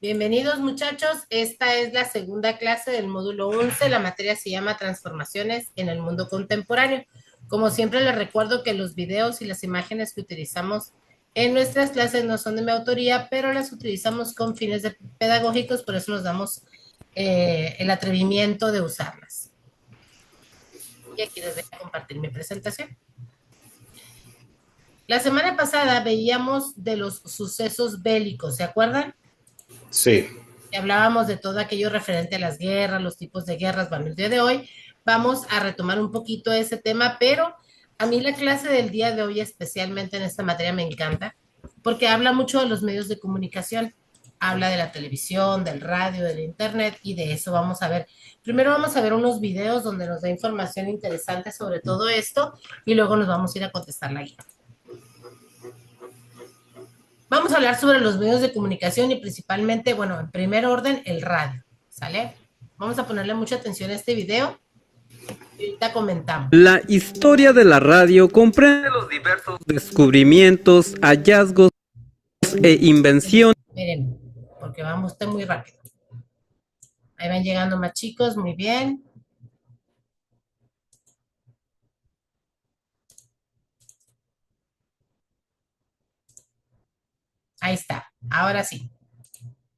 Bienvenidos muchachos, esta es la segunda clase del módulo 11. La materia se llama Transformaciones en el mundo contemporáneo. Como siempre les recuerdo que los videos y las imágenes que utilizamos en nuestras clases no son de mi autoría, pero las utilizamos con fines pedagógicos, por eso nos damos el atrevimiento de usarlas. Y aquí les voy a compartir mi presentación. La semana pasada veíamos de los sucesos bélicos, ¿se acuerdan? Sí. Y hablábamos de todo aquello referente a las guerras, los tipos de guerras. Bueno, el día de hoy vamos a retomar un poquito ese tema, pero a mí la clase del día de hoy, especialmente en esta materia, me encanta, porque habla mucho de los medios de comunicación, habla de la televisión, del radio, del internet, y de eso vamos a ver. Primero vamos a ver unos videos donde nos da información interesante sobre todo esto, y luego nos vamos a ir a contestar la guía. Vamos a hablar sobre los medios de comunicación y principalmente, bueno, en primer orden, el radio, ¿sale? Vamos a ponerle mucha atención a este video y ahorita comentamos. La historia de la radio comprende los diversos descubrimientos, hallazgos e invenciones. Miren, porque vamos a muy rápido. Ahí van llegando más chicos, muy bien. Ahí está, ahora sí.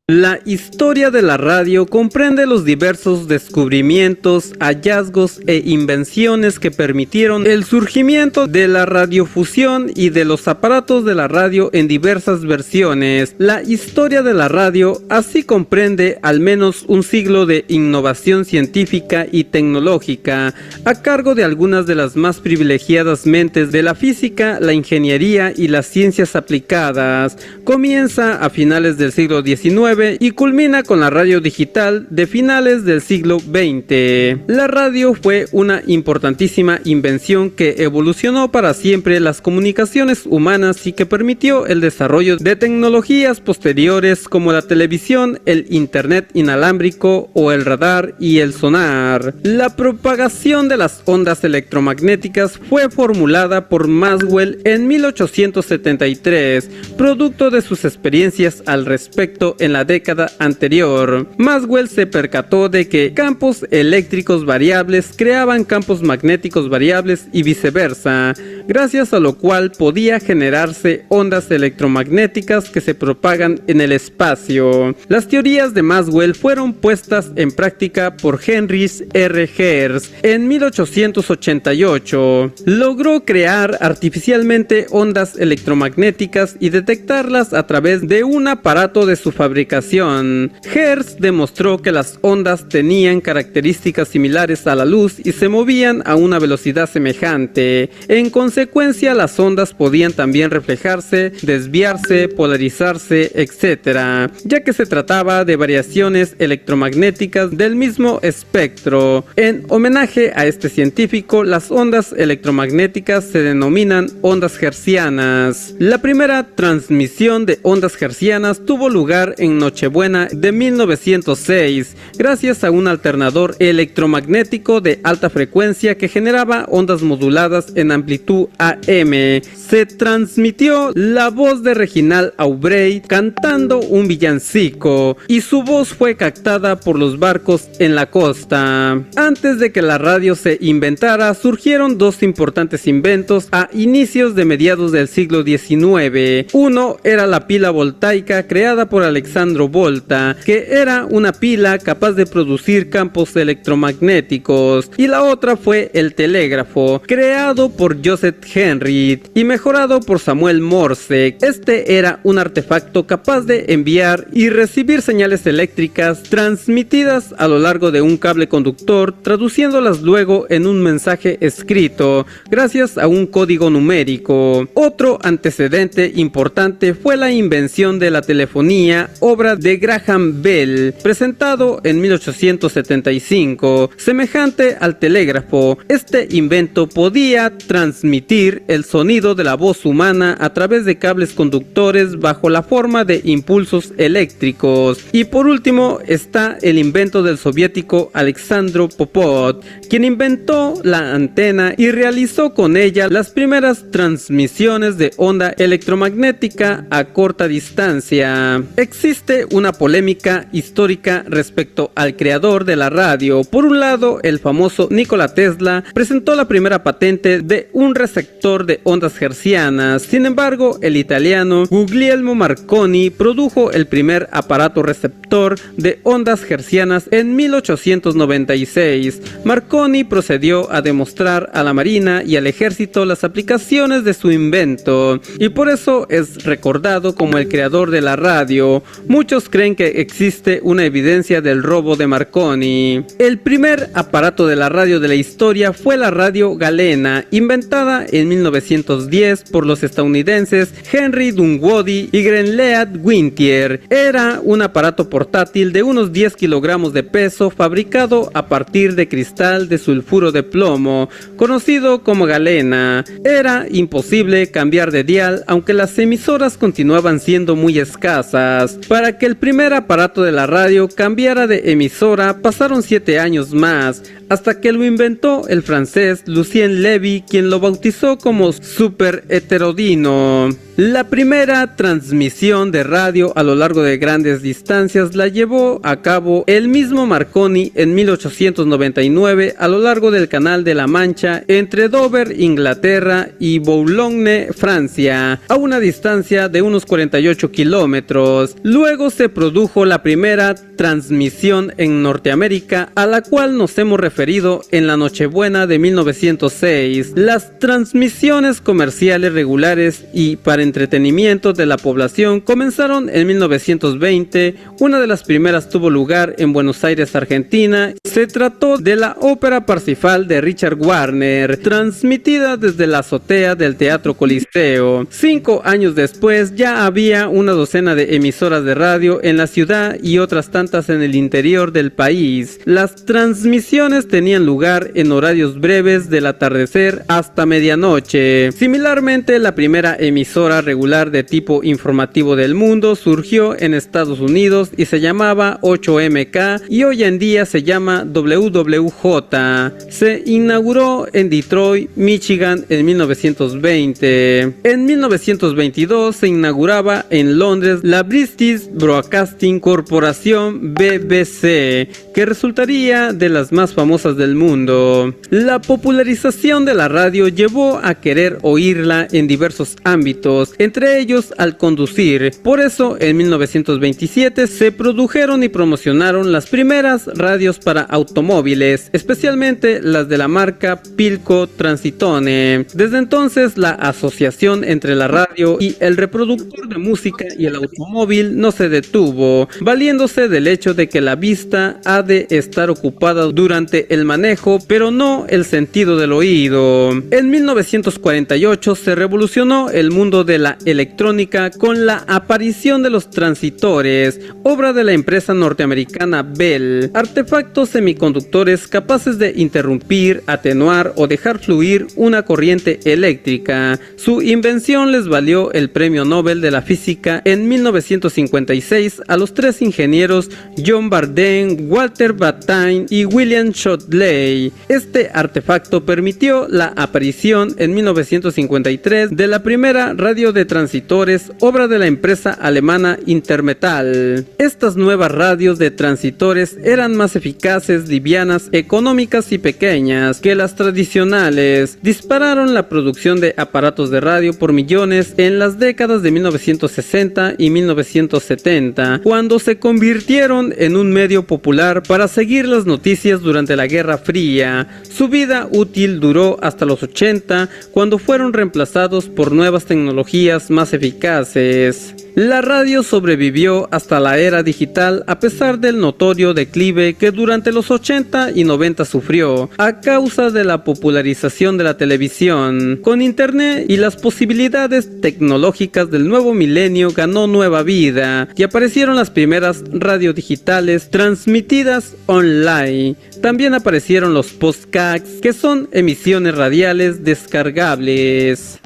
La historia de la radio comprende los diversos descubrimientos, hallazgos e invenciones que permitieron el surgimiento de la radiofusión y de los aparatos de la radio en diversas versiones. La historia de la radio así comprende al menos un siglo de innovación científica y tecnológica, a cargo de algunas de las más privilegiadas mentes de la física, la ingeniería y las ciencias aplicadas. Comienza a finales del siglo XIX y culmina con la radio digital de finales del siglo XX. La radio fue una importantísima invención que evolucionó para siempre las comunicaciones humanas y que permitió el desarrollo de tecnologías posteriores como la televisión, el internet inalámbrico o el radar y el sonar. La propagación de las ondas electromagnéticas fue formulada por Maxwell en 1873, producto de sus experiencias al respecto en la década anterior. Maxwell se percató de que campos eléctricos variables creaban campos magnéticos variables y viceversa, gracias a lo cual podía generarse ondas electromagnéticas que se propagan en el espacio. Las teorías de Maxwell fueron puestas en práctica por Heinrich R. Hertz en 1888. Logró crear artificialmente ondas electromagnéticas y detectarlas a través de un aparato de su fabricación. Hertz demostró que las ondas tenían características similares a la luz y se movían a una velocidad semejante. En consecuencia, las ondas podían también reflejarse, desviarse, polarizarse, etc., ya que se trataba de variaciones electromagnéticas del mismo espectro. En homenaje a este científico, las ondas electromagnéticas se denominan ondas hertzianas. La primera transmisión de ondas hertzianas tuvo lugar en Nochebuena de 1906, gracias a un alternador electromagnético de alta frecuencia que generaba ondas moduladas en amplitud AM. Se transmitió la voz de Reginald Aubray cantando un villancico y su voz fue captada por los barcos en la costa. Antes de que la radio se inventara, surgieron dos importantes inventos a inicios de mediados del siglo XIX. Uno era la pila voltaica creada por Alexandro Volta, que era una pila capaz de producir campos electromagnéticos, y la otra fue el telégrafo, creado por Joseph Henry y mejorado por Samuel Morse. Este era un artefacto capaz de enviar y recibir señales eléctricas transmitidas a lo largo de un cable conductor, traduciéndolas luego en un mensaje escrito, gracias a un código numérico. Otro antecedente importante fue la invención de la telefonía, obra de Graham Bell, presentado en 1875. Semejante al telégrafo, este invento podía transmitir el sonido de la voz humana a través de cables conductores bajo la forma de impulsos eléctricos. Y por último está el invento del soviético Alexandro Popov, quien inventó la antena y realizó con ella las primeras transmisiones de onda electromagnética a corta distancia. Existe existe una polémica histórica respecto al creador de la radio. Por un lado, el famoso Nikola Tesla presentó la primera patente de un receptor de ondas hertzianas. Sin embargo, el italiano Guglielmo Marconi produjo el primer aparato receptor de ondas hertzianas en 1896. Marconi procedió a demostrar a la Marina y al Ejército las aplicaciones de su invento, y por eso es recordado como el creador de la radio. Muchos creen que existe una evidencia del robo de Marconi. El primer aparato de la radio de la historia fue la radio galena, inventada en 1910 por los estadounidenses Henry Dunwoody y Grenlead Whittier. Era un aparato portátil de unos 10 kilogramos de peso, fabricado a partir de cristal de sulfuro de plomo, conocido como galena. Era imposible cambiar de dial, aunque las emisoras continuaban siendo muy escasas. Para que el primer aparato de la radio cambiara de emisora pasaron 7 años más, hasta que lo inventó el francés Lucien Levy, quien lo bautizó como super heterodino. La primera transmisión de radio a lo largo de grandes distancias la llevó a cabo el mismo Marconi en 1899 a lo largo del Canal de la Mancha entre Dover, Inglaterra y Boulogne, Francia, a una distancia de unos 48 kilómetros. Luego se produjo la primera transmisión en Norteamérica, a la cual nos hemos referido en la Nochebuena de 1906. Las transmisiones comerciales regulares y para entretenimiento de la población comenzaron en 1920. Una de las primeras tuvo lugar en Buenos Aires, Argentina. Se trató de la ópera Parsifal de Richard Wagner, transmitida desde la azotea del Teatro Coliseo. 5 años después ya había una docena de emisoras de radio en la ciudad y otras tantas en el interior del país. Las transmisiones tenían lugar en horarios breves del atardecer hasta medianoche. Similarmente, la primera emisora regular de tipo informativo del mundo surgió en Estados Unidos y se llamaba 8MK, y hoy en día se llama WWJ. Se inauguró en Detroit, Michigan en 1920. En 1922 se inauguraba en Londres la British Broadcasting Corporation, BBC, que resultaría de las más famosas del mundo. La popularización de la radio llevó a querer oírla en diversos ámbitos, entre ellos al conducir. Por eso, en 1927 se produjeron y promocionaron las primeras radios para automóviles, especialmente las de la marca Philco Transitone. Desde entonces, la asociación entre la radio y el reproductor de música y el automóvil no se detuvo, valiéndose del hecho de que la vista ha de estar ocupada durante el manejo, pero no el sentido del oído. En 1948 se revolucionó el mundo de la electrónica con la aparición de los transitores, obra de la empresa norteamericana Bell, artefactos semiconductores capaces de interrumpir, atenuar o dejar fluir una corriente eléctrica. Su invención les valió el Premio Nobel de la Física en 1956 a los 3 ingenieros John Bardeen, Walter Brattain y William Shotley. Este artefacto permitió la aparición en 1953 de la primera radio de transitores, obra de la empresa alemana Intermetal. Estas nuevas radios de transitores eran más eficaces, livianas, económicas y pequeñas que las tradicionales. Dispararon la producción de aparatos de radio por millones en las décadas de 1960 y 1970, cuando se convirtieron en un medio popular para seguir las noticias durante la Guerra Fría. Su vida útil duró hasta los 80, cuando fueron reemplazados por nuevas tecnologías más eficaces. La radio sobrevivió hasta la era digital a pesar del notorio declive que durante los 80 y 90 sufrió a causa de la popularización de la televisión. Con internet y las posibilidades tecnológicas del nuevo milenio ganó nueva vida y aparecieron las primeras radiodigitales transmitidas online. También aparecieron los podcasts, que son emisiones radiales descargables.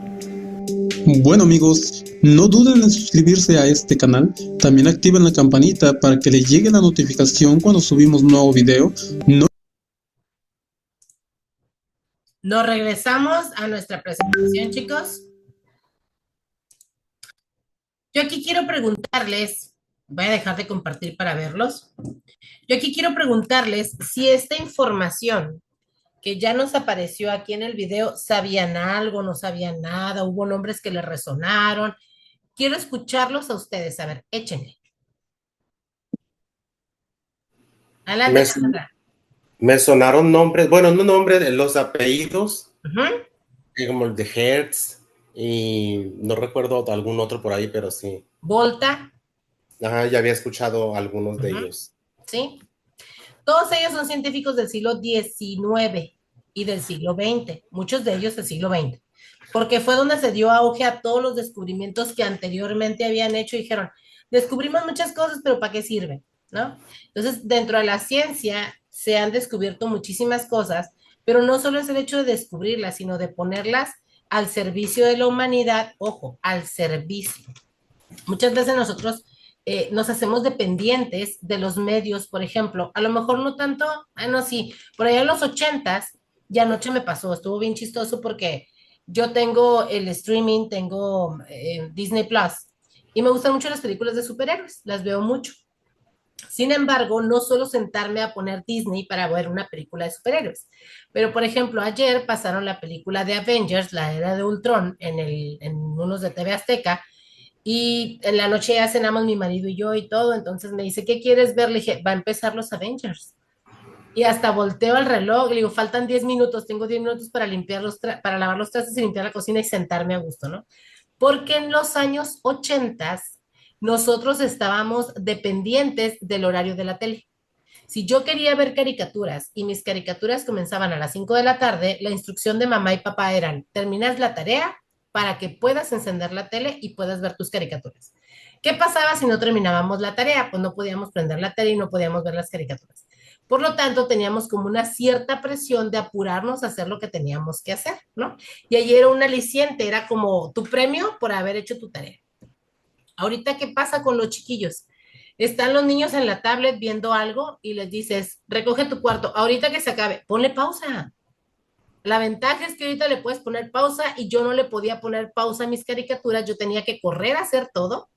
Bueno amigos, no duden en suscribirse a este canal, también activen la campanita para que les llegue la notificación cuando subimos un nuevo video. Nos regresamos a nuestra presentación, chicos. Yo aquí quiero preguntarles, Voy a dejar de compartir para verlos. Yo aquí quiero preguntarles si esta información que ya nos apareció aquí en el video, ¿sabían algo, no sabían nada? ¿Hubo nombres que les resonaron? Quiero escucharlos a ustedes. A ver, échenle. Adelante, Me, Cassandra. me sonaron nombres, bueno, no nombres, los apellidos, Ujú. como el de Hertz, y no recuerdo algún otro por ahí, pero sí. Volta. Ajá, ya había escuchado algunos de Ujú. ellos. ¿Sí? Todos ellos son científicos del siglo XIX y del siglo XX, muchos de ellos del siglo XX, porque fue donde se dio auge a todos los descubrimientos que anteriormente habían hecho y dijeron, descubrimos muchas cosas, pero ¿para qué sirve? ¿No? Entonces, dentro de la ciencia se han descubierto muchísimas cosas, pero no solo es el hecho de descubrirlas, sino de ponerlas al servicio de la humanidad, ojo, al servicio. Muchas veces nosotros nos hacemos dependientes de los medios, por ejemplo, a lo mejor no tanto, no, sí, por allá en los 80s, ya anoche me pasó, estuvo bien chistoso porque yo tengo el streaming, tengo Disney Plus y me gustan mucho las películas de superhéroes, las veo mucho. Sin embargo, no solo sentarme a poner Disney para ver una película de superhéroes, pero por ejemplo, ayer pasaron la película de Avengers, la era de Ultron, en unos de TV Azteca, y en la noche ya cenamos mi marido y yo y todo, entonces me dice, ¿qué quieres ver? Le dije, va a empezar los Avengers. Y hasta volteo al reloj, le digo, faltan 10 minutos, tengo 10 minutos para limpiar para lavar los trastes y limpiar la cocina y sentarme a gusto, ¿no? Porque en los años 80 nosotros estábamos dependientes del horario de la tele. Si yo quería ver caricaturas y mis caricaturas comenzaban a las 5 de la tarde, la instrucción de mamá y papá eran, terminas la tarea para que puedas encender la tele y puedas ver tus caricaturas. ¿Qué pasaba si no terminábamos la tarea? Pues no podíamos prender la tele y no podíamos ver las caricaturas. Por lo tanto, teníamos como una cierta presión de apurarnos a hacer lo que teníamos que hacer, ¿no? Y ahí era un aliciente, era como tu premio por haber hecho tu tarea. Ahorita, ¿qué pasa con los chiquillos? Están los niños en la tablet viendo algo y les dices, recoge tu cuarto, ahorita que se acabe, ponle pausa. La ventaja es que ahorita le puedes poner pausa y yo no le podía poner pausa a mis caricaturas, yo tenía que correr a hacer todo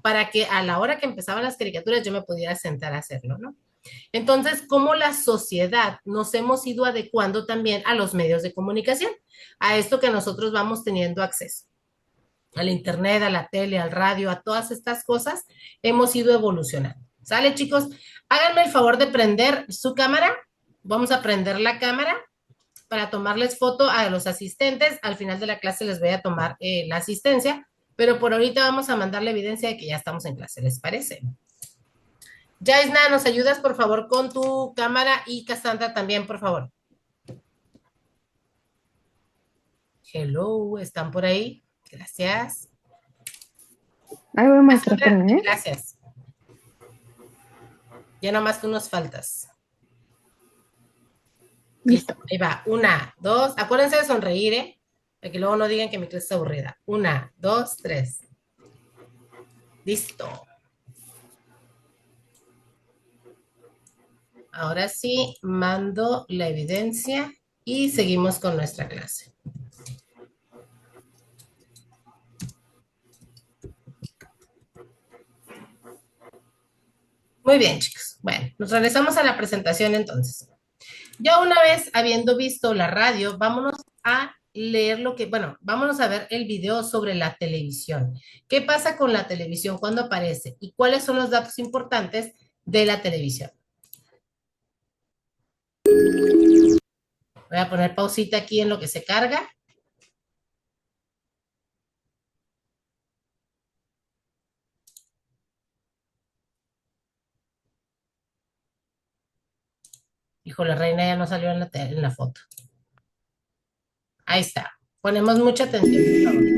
para que a la hora que empezaban las caricaturas yo me pudiera sentar a hacerlo, ¿no? Entonces, ¿cómo la sociedad nos hemos ido adecuando también a los medios de comunicación, a esto que nosotros vamos teniendo acceso? Al internet, a la tele, al radio, a todas estas cosas, hemos ido evolucionando. ¿Sale, chicos? Háganme el favor de prender su cámara. Vamos a prender la cámara para tomarles foto a los asistentes. Al final de la clase les voy a tomar la asistencia, pero por ahorita vamos a mandar la evidencia de que ya estamos en clase, ¿les parece? Yaisna, ¿nos ayudas por favor con tu cámara? Y Cassandra también, por favor. Hello, ¿están por ahí? Gracias. Ahí voy, maestra, espérame, ¿eh? Gracias. Ya nomás tú nos faltas. Listo, ahí va. 1, 2. Acuérdense de sonreír, ¿eh? Para que luego no digan que mi clase es aburrida. 1, 2, 3. Listo. Ahora sí, mando la evidencia y seguimos con nuestra clase. Muy bien, chicos. Bueno, nos regresamos a la presentación entonces. Ya una vez habiendo visto la radio, vámonos a leer vámonos a ver el video sobre la televisión. ¿Qué pasa con la televisión cuando aparece? ¿Y cuáles son los datos importantes de la televisión? Voy a poner pausita aquí en lo que se carga. Híjole, reina ya no salió en la foto. Ahí está. Ponemos mucha atención, por favor.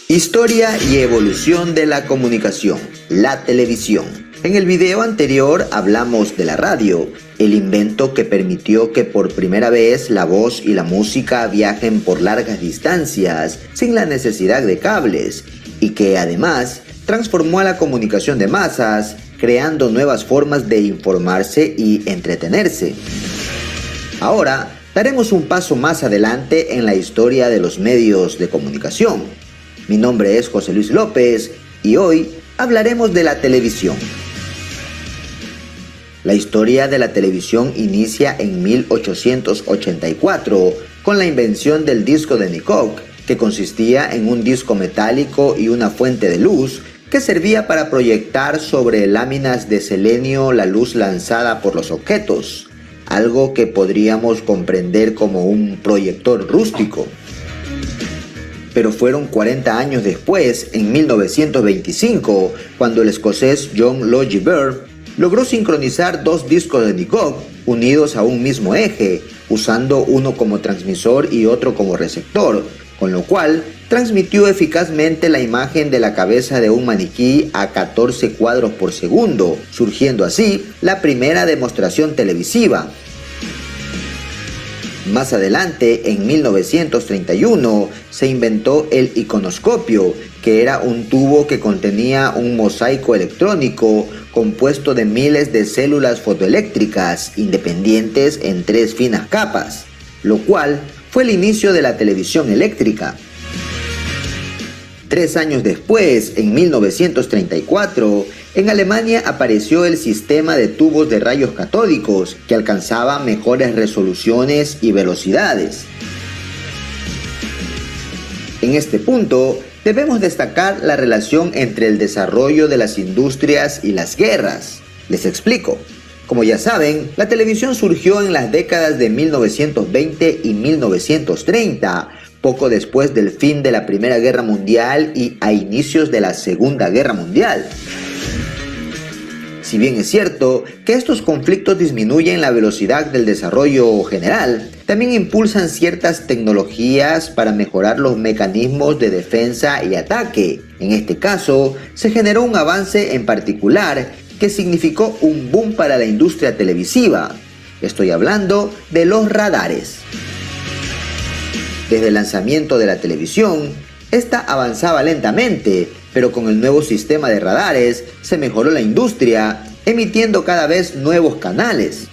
Historia y evolución de la comunicación, la televisión. En el video anterior hablamos de la radio, el invento que permitió que por primera vez la voz y la música viajen por largas distancias sin la necesidad de cables y que además transformó a la comunicación de masas, creando nuevas formas de informarse y entretenerse. Ahora daremos un paso más adelante en la historia de los medios de comunicación. Mi nombre es José Luis López y hoy hablaremos de la televisión. La historia de la televisión inicia en 1884 con la invención del disco de Nikoch, que consistía en un disco metálico y una fuente de luz que servía para proyectar sobre láminas de selenio la luz lanzada por los objetos, algo que podríamos comprender como un proyector rústico. Pero fueron 40 años después, en 1925, cuando el escocés John Logie Baird logró sincronizar dos discos de Nikoch unidos a un mismo eje, usando uno como transmisor y otro como receptor, con lo cual transmitió eficazmente la imagen de la cabeza de un maniquí a 14 cuadros por segundo, surgiendo así la primera demostración televisiva. Más adelante, en 1931, se inventó el iconoscopio, que era un tubo que contenía un mosaico electrónico compuesto de miles de células fotoeléctricas independientes en 3 finas capas, lo cual fue el inicio de la televisión eléctrica. 3 años después, en 1934, en Alemania apareció el sistema de tubos de rayos catódicos que alcanzaba mejores resoluciones y velocidades. En este punto, debemos destacar la relación entre el desarrollo de las industrias y las guerras. Les explico. Como ya saben, la televisión surgió en las décadas de 1920 y 1930, poco después del fin de la Primera Guerra Mundial y a inicios de la Segunda Guerra Mundial. Si bien es cierto que estos conflictos disminuyen la velocidad del desarrollo general, también impulsan ciertas tecnologías para mejorar los mecanismos de defensa y ataque. En este caso, se generó un avance en particular que significó un boom para la industria televisiva. Estoy hablando de los radares. Desde el lanzamiento de la televisión, esta avanzaba lentamente, pero con el nuevo sistema de radares se mejoró la industria, emitiendo cada vez nuevos canales.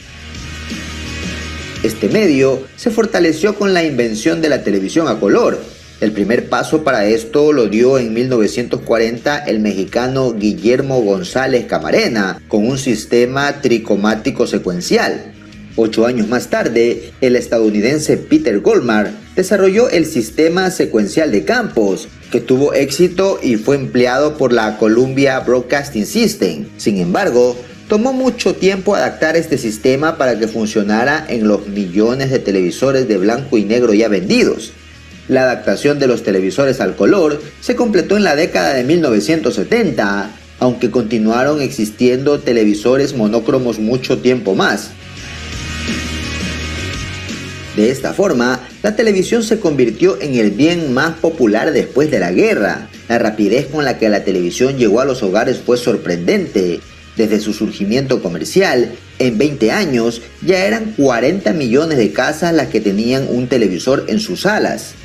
Este medio se fortaleció con la invención de la televisión a color. El primer paso para esto lo dio en 1940 el mexicano Guillermo González Camarena con un sistema tricromático secuencial. 8 años más tarde, el estadounidense Peter Goldmar desarrolló el sistema secuencial de campos, que tuvo éxito y fue empleado por la Columbia Broadcasting System. Sin embargo, tomó mucho tiempo adaptar este sistema para que funcionara en los millones de televisores de blanco y negro ya vendidos. La adaptación de los televisores al color se completó en la década de 1970, aunque continuaron existiendo televisores monócromos mucho tiempo más. De esta forma, la televisión se convirtió en el bien más popular después de la guerra. La rapidez con la que la televisión llegó a los hogares fue sorprendente. Desde su surgimiento comercial, en 20 años ya eran 40 millones de casas las que tenían un televisor en sus salas.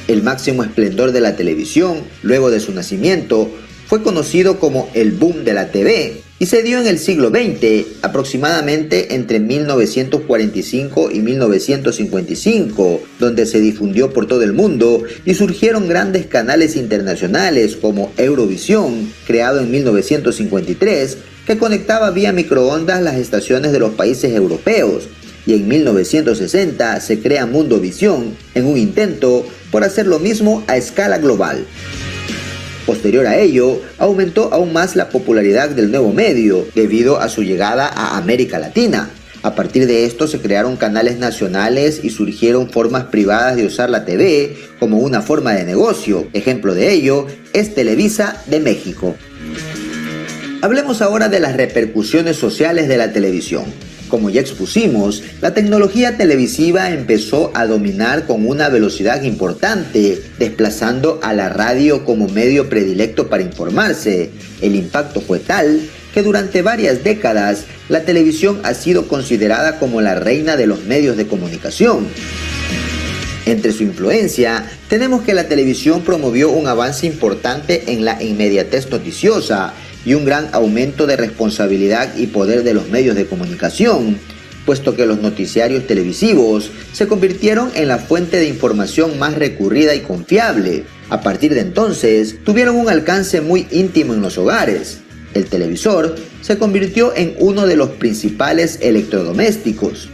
El máximo esplendor de la televisión, luego de su nacimiento, fue conocido como el boom de la TV y se dio en el siglo XX, aproximadamente entre 1945 y 1955, donde se difundió por todo el mundo y surgieron grandes canales internacionales como Eurovisión, creado en 1953, que conectaba vía microondas las estaciones de los países europeos, y en 1960 se crea Mundovisión en un intento por hacer lo mismo a escala global. Posterior a ello, aumentó aún más la popularidad del nuevo medio debido a su llegada a América Latina. A partir de esto se crearon canales nacionales y surgieron formas privadas de usar la TV como una forma de negocio. Ejemplo de ello es Televisa de México. Hablemos ahora de las repercusiones sociales de la televisión. Como ya expusimos, la tecnología televisiva empezó a dominar con una velocidad importante, desplazando a la radio como medio predilecto para informarse. El impacto fue tal que durante varias décadas la televisión ha sido considerada como la reina de los medios de comunicación. Entre su influencia, tenemos que la televisión promovió un avance importante en la inmediatez noticiosa y un gran aumento de responsabilidad y poder de los medios de comunicación. puesto que los noticiarios televisivos se convirtieron en la fuente de información más recurrida y confiable. A partir de entonces, tuvieron un alcance muy íntimo en los hogares. El televisor se convirtió en uno de los principales electrodomésticos.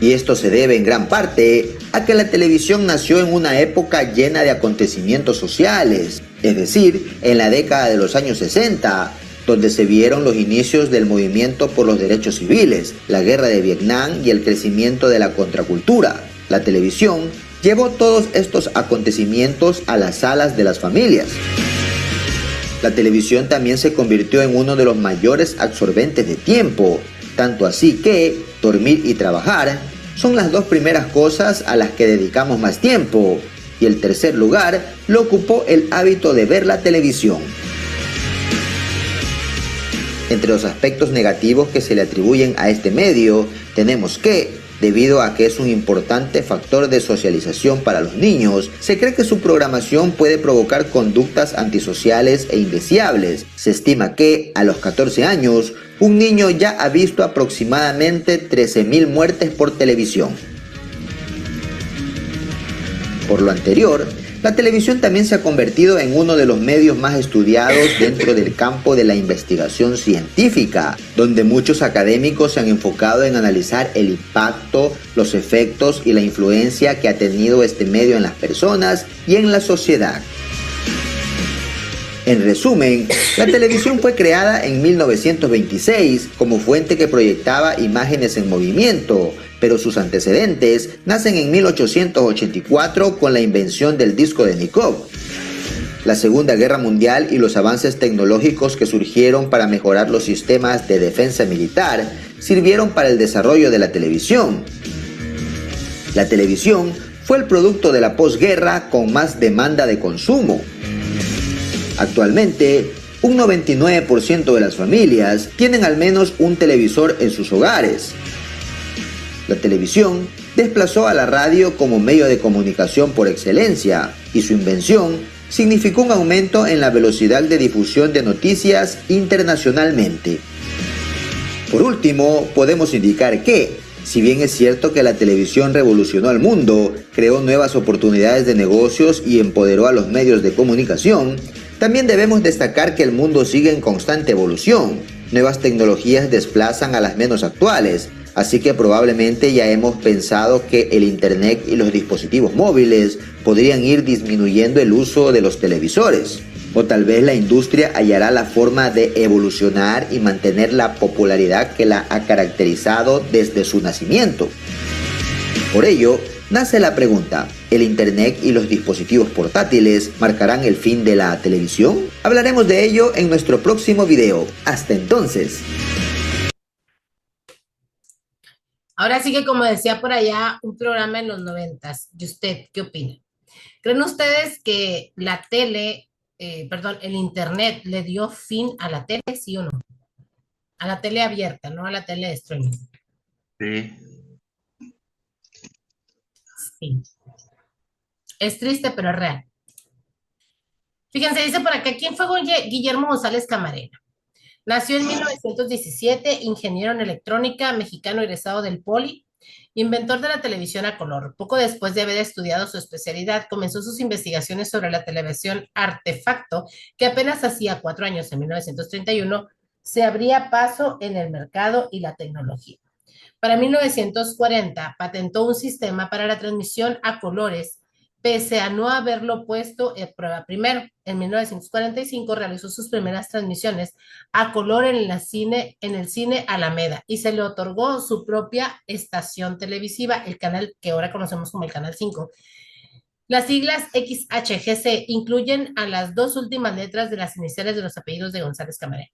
Y esto se debe en gran parte a que la televisión nació en una época llena de acontecimientos sociales, es decir, en la década de los años 60, donde se vieron los inicios del movimiento por los derechos civiles, la guerra de Vietnam y el crecimiento de la contracultura. La televisión llevó todos estos acontecimientos a las salas de las familias. La televisión también se convirtió en uno de los mayores absorbentes de tiempo, tanto así que dormir y trabajar son las dos primeras cosas a las que dedicamos más tiempo, y el tercer lugar lo ocupó el hábito de ver la televisión. Entre los aspectos negativos que se le atribuyen a este medio, tenemos que, debido a que es un importante factor de socialización para los niños, se cree que su programación puede provocar conductas antisociales e indeseables. Se estima que, a los 14 años, un niño ya ha visto aproximadamente 13.000 muertes por televisión. Por lo anterior, la televisión también se ha convertido en uno de los medios más estudiados dentro del campo de la investigación científica, donde muchos académicos se han enfocado en analizar el impacto, los efectos y la influencia que ha tenido este medio en las personas y en la sociedad. En resumen, la televisión fue creada en 1926 como fuente que proyectaba imágenes en movimiento, pero sus antecedentes nacen en 1884 con la invención del disco de Nikov. La Segunda Guerra Mundial y los avances tecnológicos que surgieron para mejorar los sistemas de defensa militar sirvieron para el desarrollo de la televisión. La televisión fue el producto de la posguerra con más demanda de consumo. Actualmente, un 99% de las familias tienen al menos un televisor en sus hogares. La televisión desplazó a la radio como medio de comunicación por excelencia, y su invención significó un aumento en la velocidad de difusión de noticias internacionalmente. Por último, podemos indicar que, si bien es cierto que la televisión revolucionó al mundo, creó nuevas oportunidades de negocios y empoderó a los medios de comunicación, también debemos destacar que el mundo sigue en constante evolución. Nuevas tecnologías desplazan a las menos actuales, así que probablemente ya hemos pensado que el Internet y los dispositivos móviles podrían ir disminuyendo el uso de los televisores. O tal vez la industria hallará la forma de evolucionar y mantener la popularidad que la ha caracterizado desde su nacimiento. Por ello, nace la pregunta, ¿el Internet y los dispositivos portátiles marcarán el fin de la televisión? Hablaremos de ello en nuestro próximo video. Hasta entonces. Ahora sí que, como decía por allá, un programa en los 90s. ¿Y usted qué opina? ¿Creen ustedes que la tele, el Internet le dio fin a la tele, sí o no? A la tele abierta, no a la tele de streaming. Sí. Sí. Es triste, pero es real. Fíjense, dice por acá, ¿quién fue Guillermo González Camarena? Nació en 1917, ingeniero en electrónica, mexicano egresado del Poli, inventor de la televisión a color. Poco después de haber estudiado su especialidad, comenzó sus investigaciones sobre la televisión artefacto, que apenas hacía 4 años, en 1931, se abría paso en el mercado y la tecnología. Para 1940, patentó un sistema para la transmisión a colores, pese a no haberlo puesto en prueba primero. En 1945 realizó sus primeras transmisiones a color en el cine Alameda y se le otorgó su propia estación televisiva, el canal que ahora conocemos como el Canal 5. Las siglas XHGC incluyen a las 2 últimas letras de las iniciales de los apellidos de González Camarena.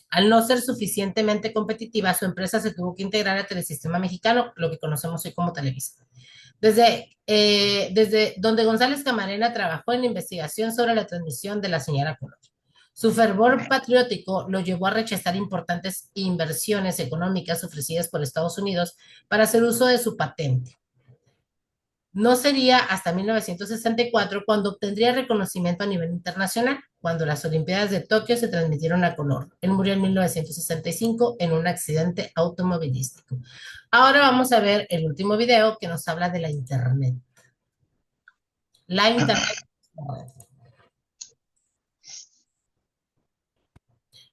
Al no ser suficientemente competitiva, su empresa se tuvo que integrar al Telesistema Mexicano, lo que conocemos hoy como Televisa. Desde donde González Camarena trabajó en la investigación sobre la transmisión de la señal a color. Su fervor patriótico lo llevó a rechazar importantes inversiones económicas ofrecidas por Estados Unidos para hacer uso de su patente. No sería hasta 1964 cuando obtendría reconocimiento a nivel internacional, cuando las Olimpiadas de Tokio se transmitieron a color. Él murió en 1965 en un accidente automovilístico. Ahora vamos a ver el último video que nos habla de la Internet. La Internet.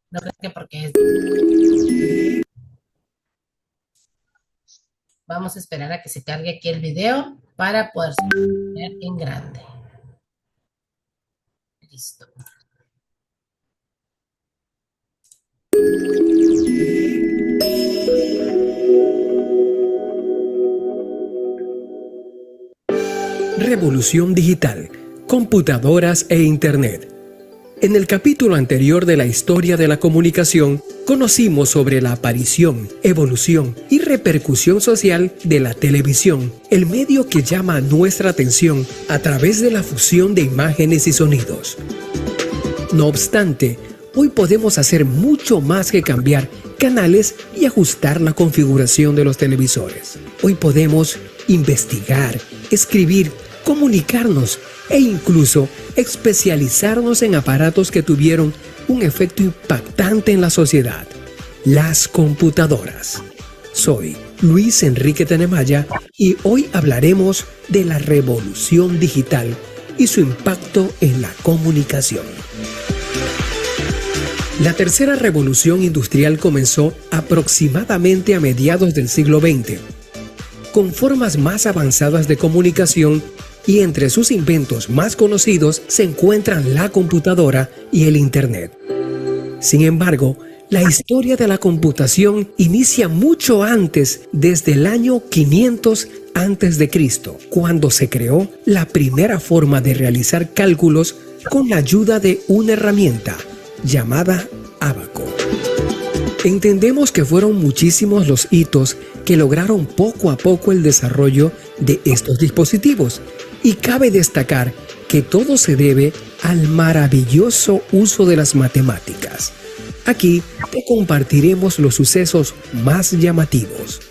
No creo que porque es... Vamos a esperar a que se cargue aquí el video para poder ver en grande. Listo. Revolución digital, computadoras e Internet. En el capítulo anterior de la historia de la comunicación, conocimos sobre la aparición, evolución y repercusión social de la televisión, el medio que llama nuestra atención a través de la fusión de imágenes y sonidos. No obstante, hoy podemos hacer mucho más que cambiar canales y ajustar la configuración de los televisores. Hoy podemos investigar, escribir, comunicarnos e incluso especializarnos en aparatos que tuvieron un efecto impactante en la sociedad: las computadoras. Soy Luis Enrique Tenemaya y hoy hablaremos de la revolución digital y su impacto en la comunicación. La tercera revolución industrial comenzó aproximadamente a mediados del siglo XX, con formas más avanzadas de comunicación, y entre sus inventos más conocidos se encuentran la computadora y el Internet. Sin embargo, la historia de la computación inicia mucho antes, desde el año 500 a.C., cuando se creó la primera forma de realizar cálculos con la ayuda de una herramienta llamada ábaco. Entendemos que fueron muchísimos los hitos que lograron poco a poco el desarrollo de estos dispositivos, y cabe destacar que todo se debe al maravilloso uso de las matemáticas. Aquí te compartiremos los sucesos más llamativos.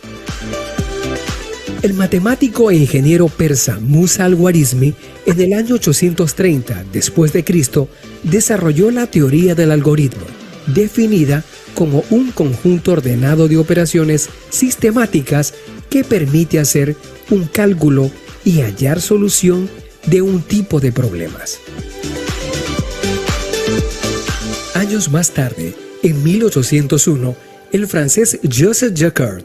El matemático e ingeniero persa Musa al-Khwarizmi, en el año 830 después de Cristo, desarrolló la teoría del algoritmo, definida como un conjunto ordenado de operaciones sistemáticas que permite hacer un cálculo y hallar solución de un tipo de problemas. Años más tarde, en 1801, el francés Joseph Jacquard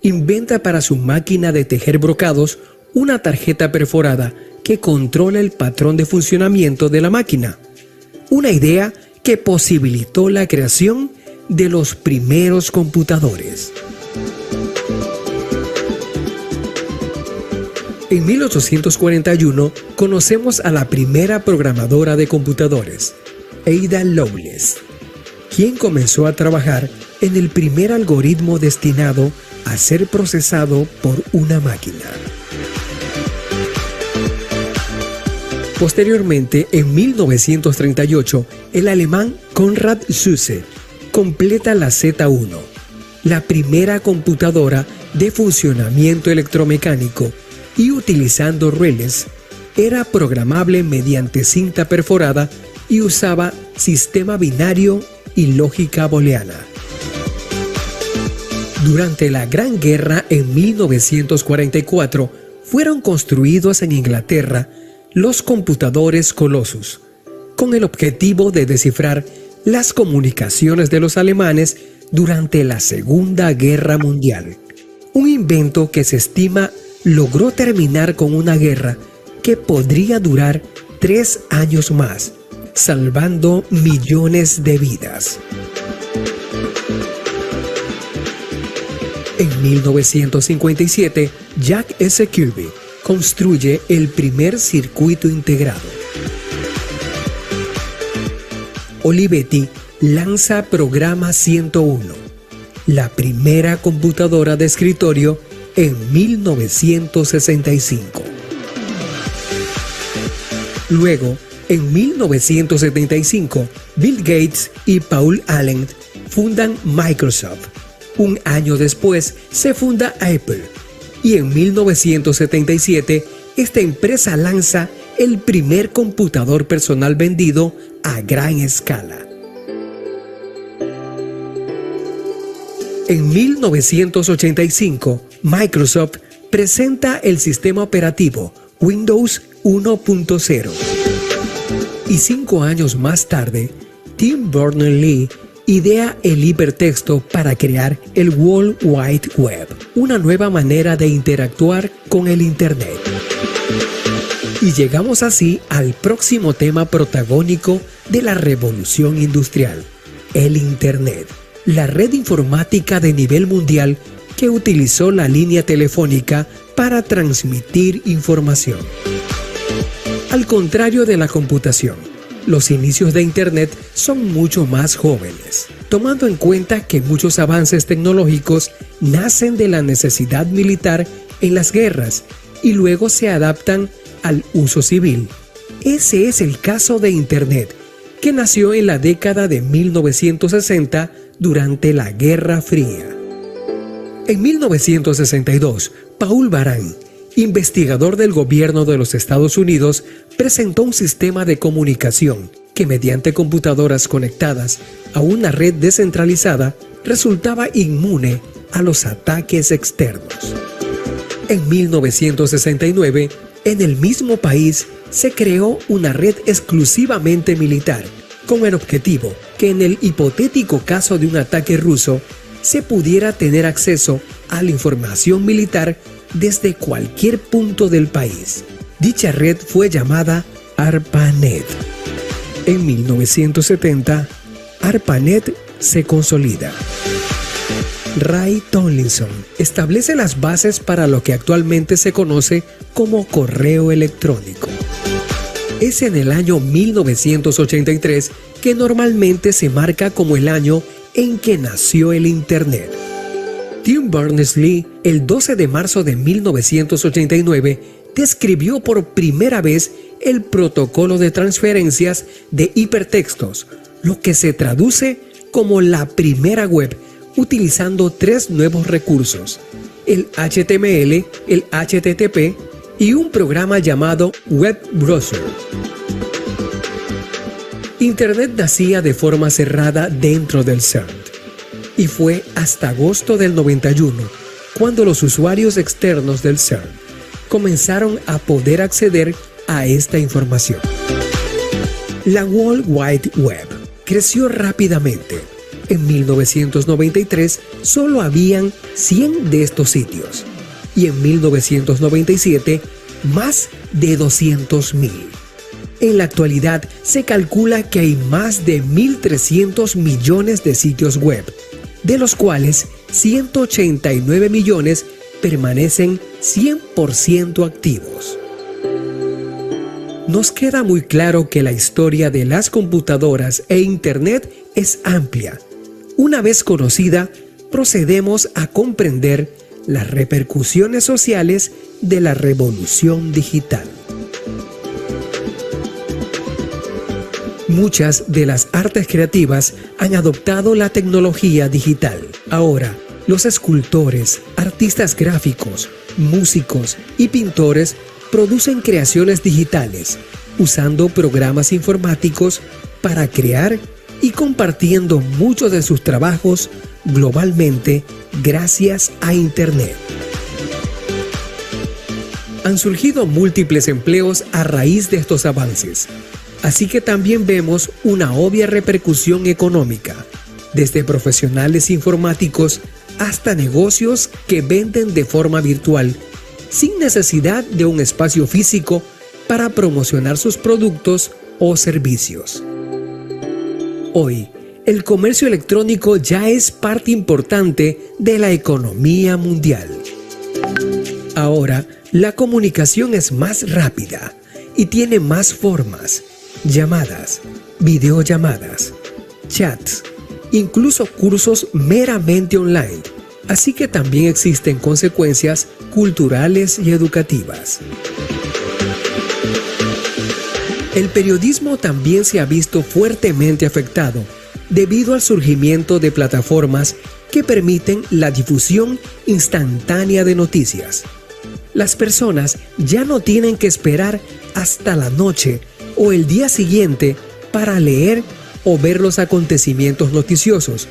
inventa para su máquina de tejer brocados una tarjeta perforada que controla el patrón de funcionamiento de la máquina, una idea que posibilitó la creación de los primeros computadores. En 1841 conocemos a la primera programadora de computadores, Ada Lovelace, quien comenzó a trabajar en el primer algoritmo destinado a ser procesado por una máquina. Posteriormente, en 1938, el alemán Konrad Zuse completa la Z1, la primera computadora de funcionamiento electromecánico, y utilizando relés, era programable mediante cinta perforada y usaba sistema binario y lógica booleana. Durante la Gran Guerra en 1944 fueron construidos en Inglaterra los computadores Colossus, con el objetivo de descifrar las comunicaciones de los alemanes durante la Segunda Guerra Mundial. Un invento que se estima logró terminar con una guerra que podría durar 3 años más, salvando millones de vidas. En 1957, Jack S. Kirby construye el primer circuito integrado. Olivetti lanza Programa 101, la primera computadora de escritorio, en 1965. Luego, en 1975, Bill Gates y Paul Allen fundan Microsoft. Un año después se funda Apple y en 1977 esta empresa lanza el primer computador personal vendido a gran escala. En 1985, Microsoft presenta el sistema operativo Windows 1.0. Y 5 años más tarde, Tim Berners-Lee idea el hipertexto para crear el World Wide Web, una nueva manera de interactuar con el Internet. Y llegamos así al próximo tema protagónico de la revolución industrial, el Internet, la red informática de nivel mundial que utilizó la línea telefónica para transmitir información. Al contrario de la computación, los inicios de Internet son mucho más jóvenes, tomando en cuenta que muchos avances tecnológicos nacen de la necesidad militar en las guerras y luego se adaptan al uso civil. Ese es el caso de Internet, que nació en la década de 1960 durante la Guerra Fría. En 1962, Paul Baran, investigador del gobierno de los Estados Unidos, presentó un sistema de comunicación que mediante computadoras conectadas a una red descentralizada resultaba inmune a los ataques externos. En 1969, en el mismo país se creó una red exclusivamente militar, con el objetivo que en el hipotético caso de un ataque ruso se pudiera tener acceso a la información militar desde cualquier punto del país. Dicha red fue llamada ARPANET. En 1970, ARPANET se consolida. Ray Tomlinson establece las bases para lo que actualmente se conoce como correo electrónico. Es en el año 1983 que normalmente se marca como el año en que nació el Internet. Tim Berners-Lee, el 12 de marzo de 1989, describió por primera vez el protocolo de transferencias de hipertextos, lo que se traduce como la primera web, utilizando 3 nuevos recursos: el HTML, el HTTP y un programa llamado Web Browser. Internet nacía de forma cerrada dentro del CERN, y fue hasta agosto del 91 cuando los usuarios externos del CERN comenzaron a poder acceder a esta información. La World Wide Web creció rápidamente. En 1993 solo habían 100 de estos sitios y en 1997 más de 200,000. En la actualidad se calcula que hay más de 1.300 millones de sitios web, de los cuales 189 millones permanecen 100% activos. Nos queda muy claro que la historia de las computadoras e Internet es amplia. Una vez conocida, procedemos a comprender las repercusiones sociales de la revolución digital. Muchas de las artes creativas han adoptado la tecnología digital. Ahora, los escultores, artistas gráficos, músicos y pintores producen creaciones digitales usando programas informáticos para crear y compartiendo muchos de sus trabajos globalmente gracias a Internet. Han surgido múltiples empleos a raíz de estos avances. Así que también vemos una obvia repercusión económica, desde profesionales informáticos hasta negocios que venden de forma virtual, sin necesidad de un espacio físico para promocionar sus productos o servicios. Hoy, el comercio electrónico ya es parte importante de la economía mundial. Ahora, la comunicación es más rápida y tiene más formas: llamadas, videollamadas, chats, incluso cursos meramente online. Así que también existen consecuencias culturales y educativas. El periodismo también se ha visto fuertemente afectado debido al surgimiento de plataformas que permiten la difusión instantánea de noticias. Las personas ya no tienen que esperar hasta la noche o el día siguiente para leer o ver los acontecimientos noticiosos,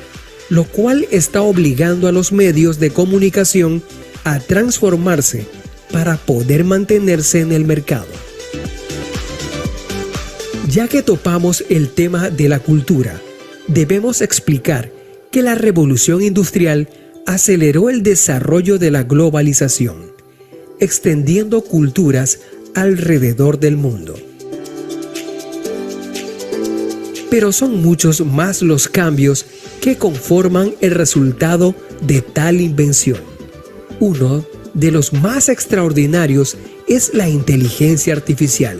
lo cual está obligando a los medios de comunicación a transformarse para poder mantenerse en el mercado. Ya que topamos el tema de la cultura, debemos explicar que la revolución industrial aceleró el desarrollo de la globalización, extendiendo culturas alrededor del mundo. Pero son muchos más los cambios que conforman el resultado de tal invención. Uno de los más extraordinarios es la inteligencia artificial,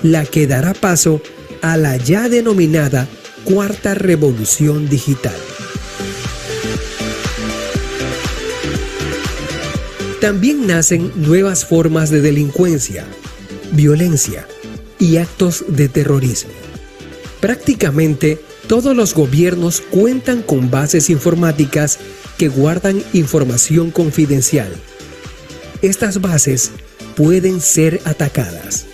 la que dará paso a la ya denominada Cuarta Revolución Digital. También nacen nuevas formas de delincuencia, violencia y actos de terrorismo. Prácticamente todos los gobiernos cuentan con bases informáticas que guardan información confidencial. Estas bases pueden ser atacadas.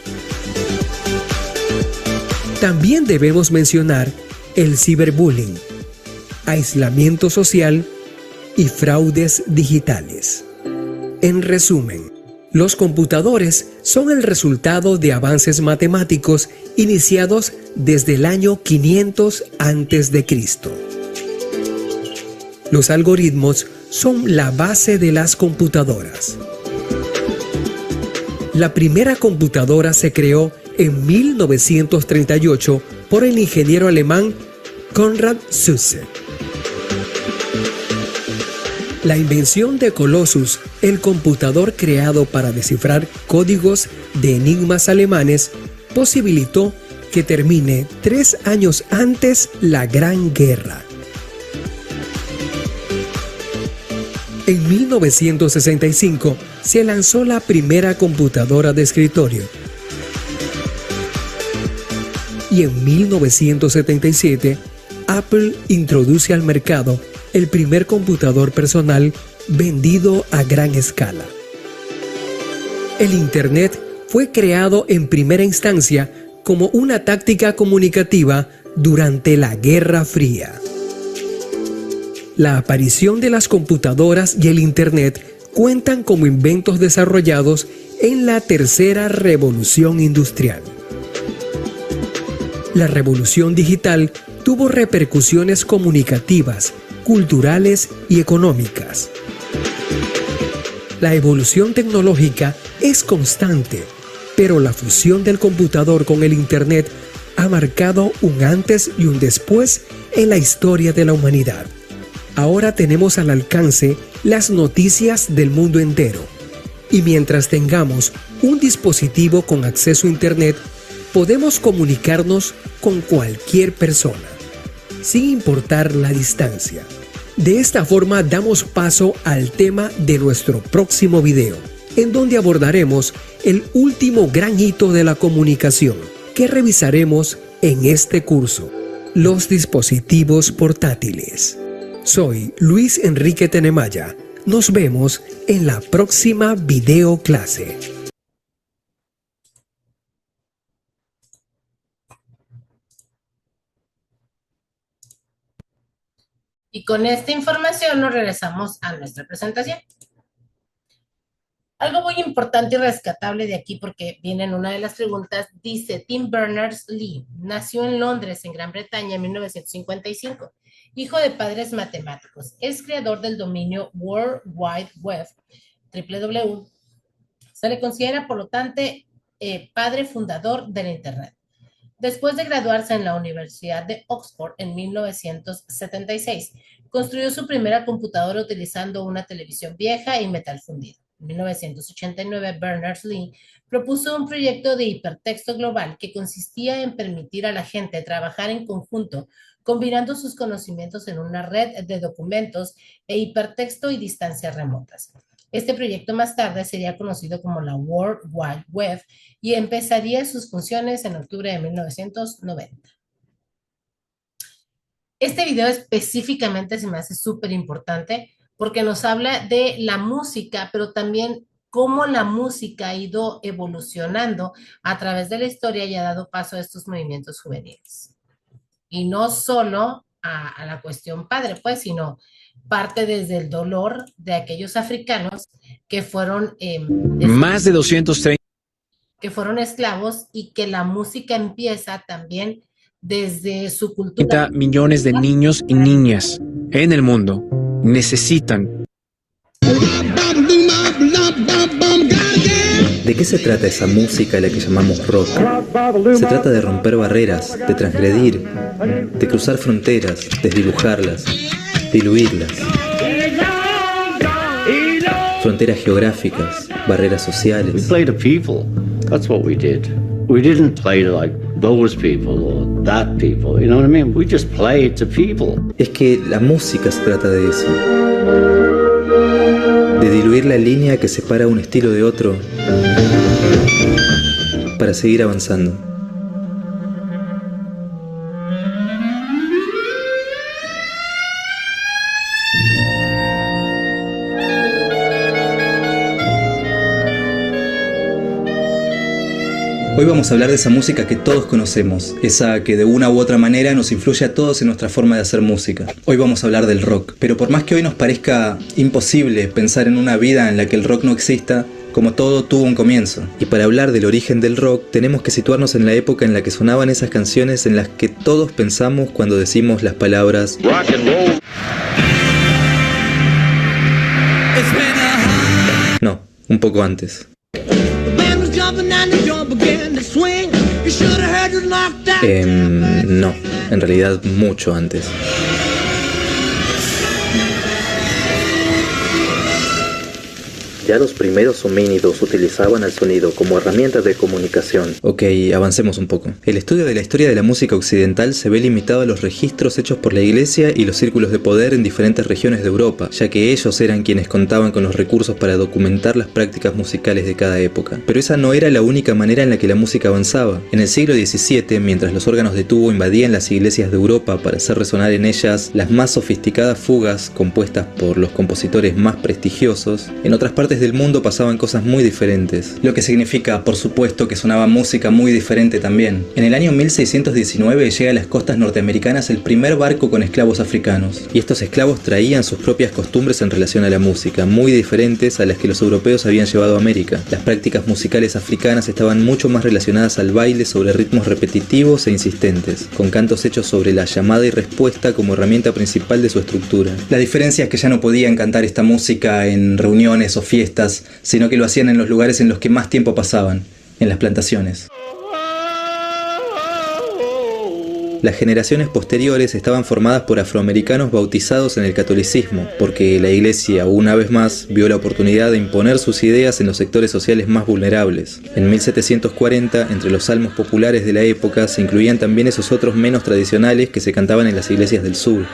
También debemos mencionar el ciberbullying, aislamiento social y fraudes digitales. En resumen, los computadores son el resultado de avances matemáticos iniciados desde el año 500 a.C. Los algoritmos son la base de las computadoras. La primera computadora se creó en 1938 por el ingeniero alemán Konrad Zuse. La invención de Colossus, el computador creado para descifrar códigos de enigmas alemanes, posibilitó que termine 3 años antes la Gran Guerra. En 1965 se lanzó la primera computadora de escritorio. Y en 1977, Apple introduce al mercado el primer computador personal vendido a gran escala. El Internet fue creado en primera instancia como una táctica comunicativa durante la Guerra Fría. La aparición de las computadoras y el Internet cuentan como inventos desarrollados en la tercera revolución industrial. La revolución digital tuvo repercusiones comunicativas, culturales y económicas. La evolución tecnológica es constante, pero la fusión del computador con el Internet ha marcado un antes y un después en la historia de la humanidad. Ahora tenemos al alcance las noticias del mundo entero, y mientras tengamos un dispositivo con acceso a Internet, podemos comunicarnos con cualquier persona, sin importar la distancia. De esta forma damos paso al tema de nuestro próximo video, en donde abordaremos el último gran hito de la comunicación que revisaremos en este curso: los dispositivos portátiles. Soy Luis Enrique Tenemaya. Nos vemos en la próxima video clase. Y con esta información nos regresamos a nuestra presentación. Algo muy importante y rescatable de aquí, porque viene en una de las preguntas, dice: Tim Berners-Lee nació en Londres, en Gran Bretaña, en 1955. Hijo de padres matemáticos. Es creador del dominio World Wide Web, www. Se le considera, por lo tanto, padre fundador del Internet. Después de graduarse en la Universidad de Oxford en 1976, construyó su primera computadora utilizando una televisión vieja y metal fundido. En 1989, Berners-Lee propuso un proyecto de hipertexto global que consistía en permitir a la gente trabajar en conjunto, combinando sus conocimientos en una red de documentos e hipertexto y distancias remotas. Este proyecto más tarde sería conocido como la World Wide Web y empezaría sus funciones en octubre de 1990. Este video específicamente se me hace súper importante porque nos habla de la música, pero también cómo la música ha ido evolucionando a través de la historia y ha dado paso a estos movimientos juveniles. Y no solo a la cuestión padre, pues, sino parte desde el dolor de aquellos africanos que fueron más de 230 que fueron esclavos y que la música empieza también desde su cultura. millones de niños y niñas en el mundo necesitan. ¿De qué se trata esa música a la que llamamos rock? Se trata de romper barreras, de transgredir, de cruzar fronteras, desdibujarlas, diluirlas. Fronteras geográficas, barreras sociales. We play to people. That's what we did. We didn't play to like those people or that people. You know what I mean? We just played to people. Es que la música se trata de eso. De diluir la línea que separa un estilo de otro para seguir avanzando. Hoy vamos a hablar de esa música que todos conocemos, esa que de una u otra manera nos influye a todos en nuestra forma de hacer música. Hoy vamos a hablar del rock, pero por más que hoy nos parezca imposible pensar en una vida en la que el rock no exista, como todo tuvo un comienzo. Y para hablar del origen del rock, tenemos que situarnos en la época en la que sonaban esas canciones en las que todos pensamos cuando decimos las palabras rock and roll. No, un poco antes. No, en realidad mucho antes. Ya los primeros homínidos utilizaban el sonido como herramienta de comunicación. Ok, avancemos un poco. El estudio de la historia de la música occidental se ve limitado a los registros hechos por la Iglesia y los círculos de poder en diferentes regiones de Europa, ya que ellos eran quienes contaban con los recursos para documentar las prácticas musicales de cada época. Pero esa no era la única manera en la que la música avanzaba. En el siglo XVII, mientras los órganos de tubo invadían las iglesias de Europa para hacer resonar en ellas las más sofisticadas fugas compuestas por los compositores más prestigiosos, en otras partes del mundo pasaban cosas muy diferentes, lo que significa, por supuesto, que sonaba música muy diferente también. En el año 1619 llega a las costas norteamericanas el primer barco con esclavos africanos, y estos esclavos traían sus propias costumbres en relación a la música, muy diferentes a las que los europeos habían llevado a América. Las prácticas musicales africanas estaban mucho más relacionadas al baile sobre ritmos repetitivos e insistentes, con cantos hechos sobre la llamada y respuesta como herramienta principal de su estructura. La diferencia es que ya no podían cantar esta música en reuniones o fiestas, sino que lo hacían en los lugares en los que más tiempo pasaban, en las plantaciones. Las generaciones posteriores estaban formadas por afroamericanos bautizados en el catolicismo, porque la Iglesia, una vez más, vio la oportunidad de imponer sus ideas en los sectores sociales más vulnerables. En 1740, entre los salmos populares de la época, se incluían también esos otros menos tradicionales que se cantaban en las iglesias del sur.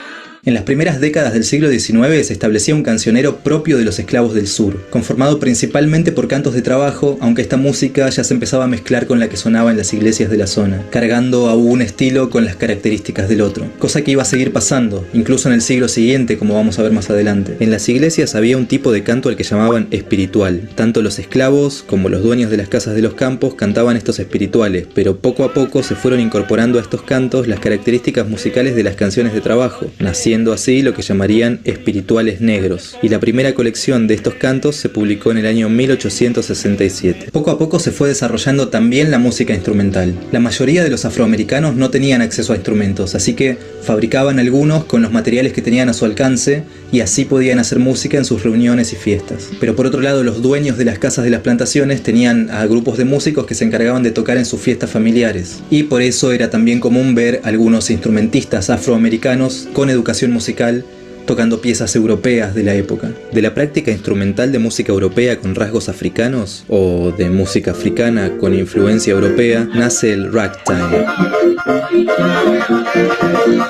En las primeras décadas del siglo XIX se establecía un cancionero propio de los esclavos del sur, conformado principalmente por cantos de trabajo, aunque esta música ya se empezaba a mezclar con la que sonaba en las iglesias de la zona, cargando a un estilo con las características del otro, cosa que iba a seguir pasando, incluso en el siglo siguiente, como vamos a ver más adelante. En las iglesias había un tipo de canto al que llamaban espiritual. Tanto los esclavos como los dueños de las casas de los campos cantaban estos espirituales, pero poco a poco se fueron incorporando a estos cantos las características musicales de las canciones de trabajo, siendo así lo que llamarían espirituales negros, y la primera colección de estos cantos se publicó en el año 1867. Poco a poco se fue desarrollando también la música instrumental. La mayoría de los afroamericanos no tenían acceso a instrumentos, así que fabricaban algunos con los materiales que tenían a su alcance y así podían hacer música en sus reuniones y fiestas. Pero por otro lado, los dueños de las casas de las plantaciones tenían a grupos de músicos que se encargaban de tocar en sus fiestas familiares, y por eso era también común ver algunos instrumentistas afroamericanos con educación musical tocando piezas europeas de la época. De la práctica instrumental de música europea con rasgos africanos, o de música africana con influencia europea, nace el ragtime,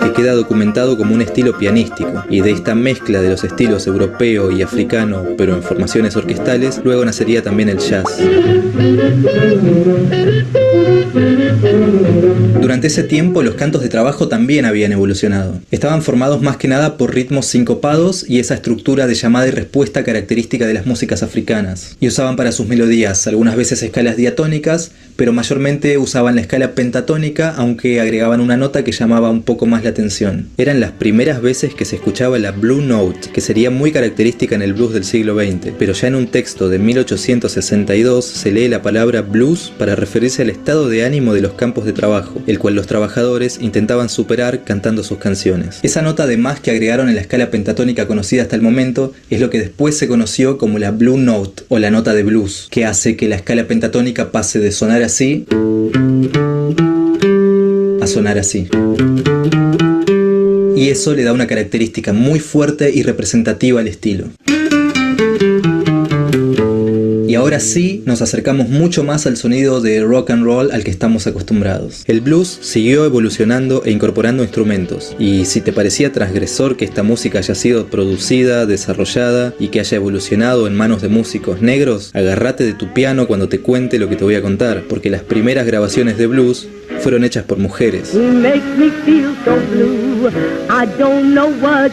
que queda documentado como un estilo pianístico, y de esta mezcla de los estilos europeo y africano, pero en formaciones orquestales, luego nacería también el jazz. Durante ese tiempo los cantos de trabajo también habían evolucionado. Estaban formados más que nada por ritmos sincopados y esa estructura de llamada y respuesta característica de las músicas africanas. Y usaban para sus melodías algunas veces escalas diatónicas, pero mayormente usaban la escala pentatónica, aunque agregaban una nota que llamaba un poco más la atención. Eran las primeras veces que se escuchaba la Blue Note, que sería muy característica en el blues del siglo XX, pero ya en un texto de 1862 se lee la palabra blues para referirse al estado de ánimo de los campos de trabajo, el cual los trabajadores intentaban superar cantando sus canciones. Esa nota además que agregaron en la escala pentatónica conocida hasta el momento es lo que después se conoció como la Blue Note o la nota de blues, que hace que la escala pentatónica pase de sonar así a sonar así. Y eso le da una característica muy fuerte y representativa al estilo. Y ahora sí nos acercamos mucho más al sonido de rock and roll al que estamos acostumbrados. El blues siguió evolucionando e incorporando instrumentos, y si te parecía transgresor que esta música haya sido producida, desarrollada y que haya evolucionado en manos de músicos negros, agárrate de tu piano cuando te cuente lo que te voy a contar, porque las primeras grabaciones de blues fueron hechas por mujeres.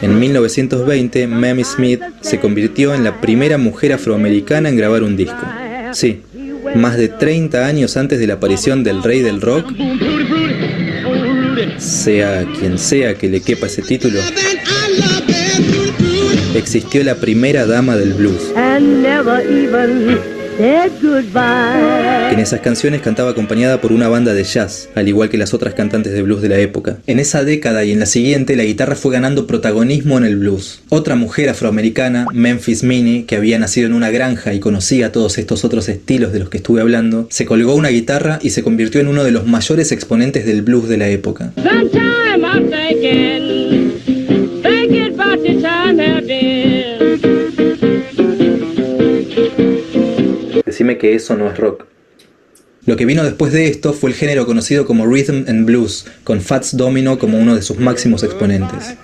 En 1920, Mamie Smith se convirtió en la primera mujer afroamericana en grabar un disco. Sí, más de 30 años antes de la aparición del rey del rock, sea quien sea que le quepa ese título, existió la primera dama del blues. En esas canciones cantaba acompañada por una banda de jazz, al igual que las otras cantantes de blues de la época. En esa década y en la siguiente, la guitarra fue ganando protagonismo en el blues. Otra mujer afroamericana, Memphis Minnie, que había nacido en una granja y conocía todos estos otros estilos de los que estuve hablando, se colgó una guitarra y se convirtió en uno de los mayores exponentes del blues de la época. Decime que eso no es rock. Lo que vino después de esto fue el género conocido como Rhythm and Blues, con Fats Domino como uno de sus máximos exponentes.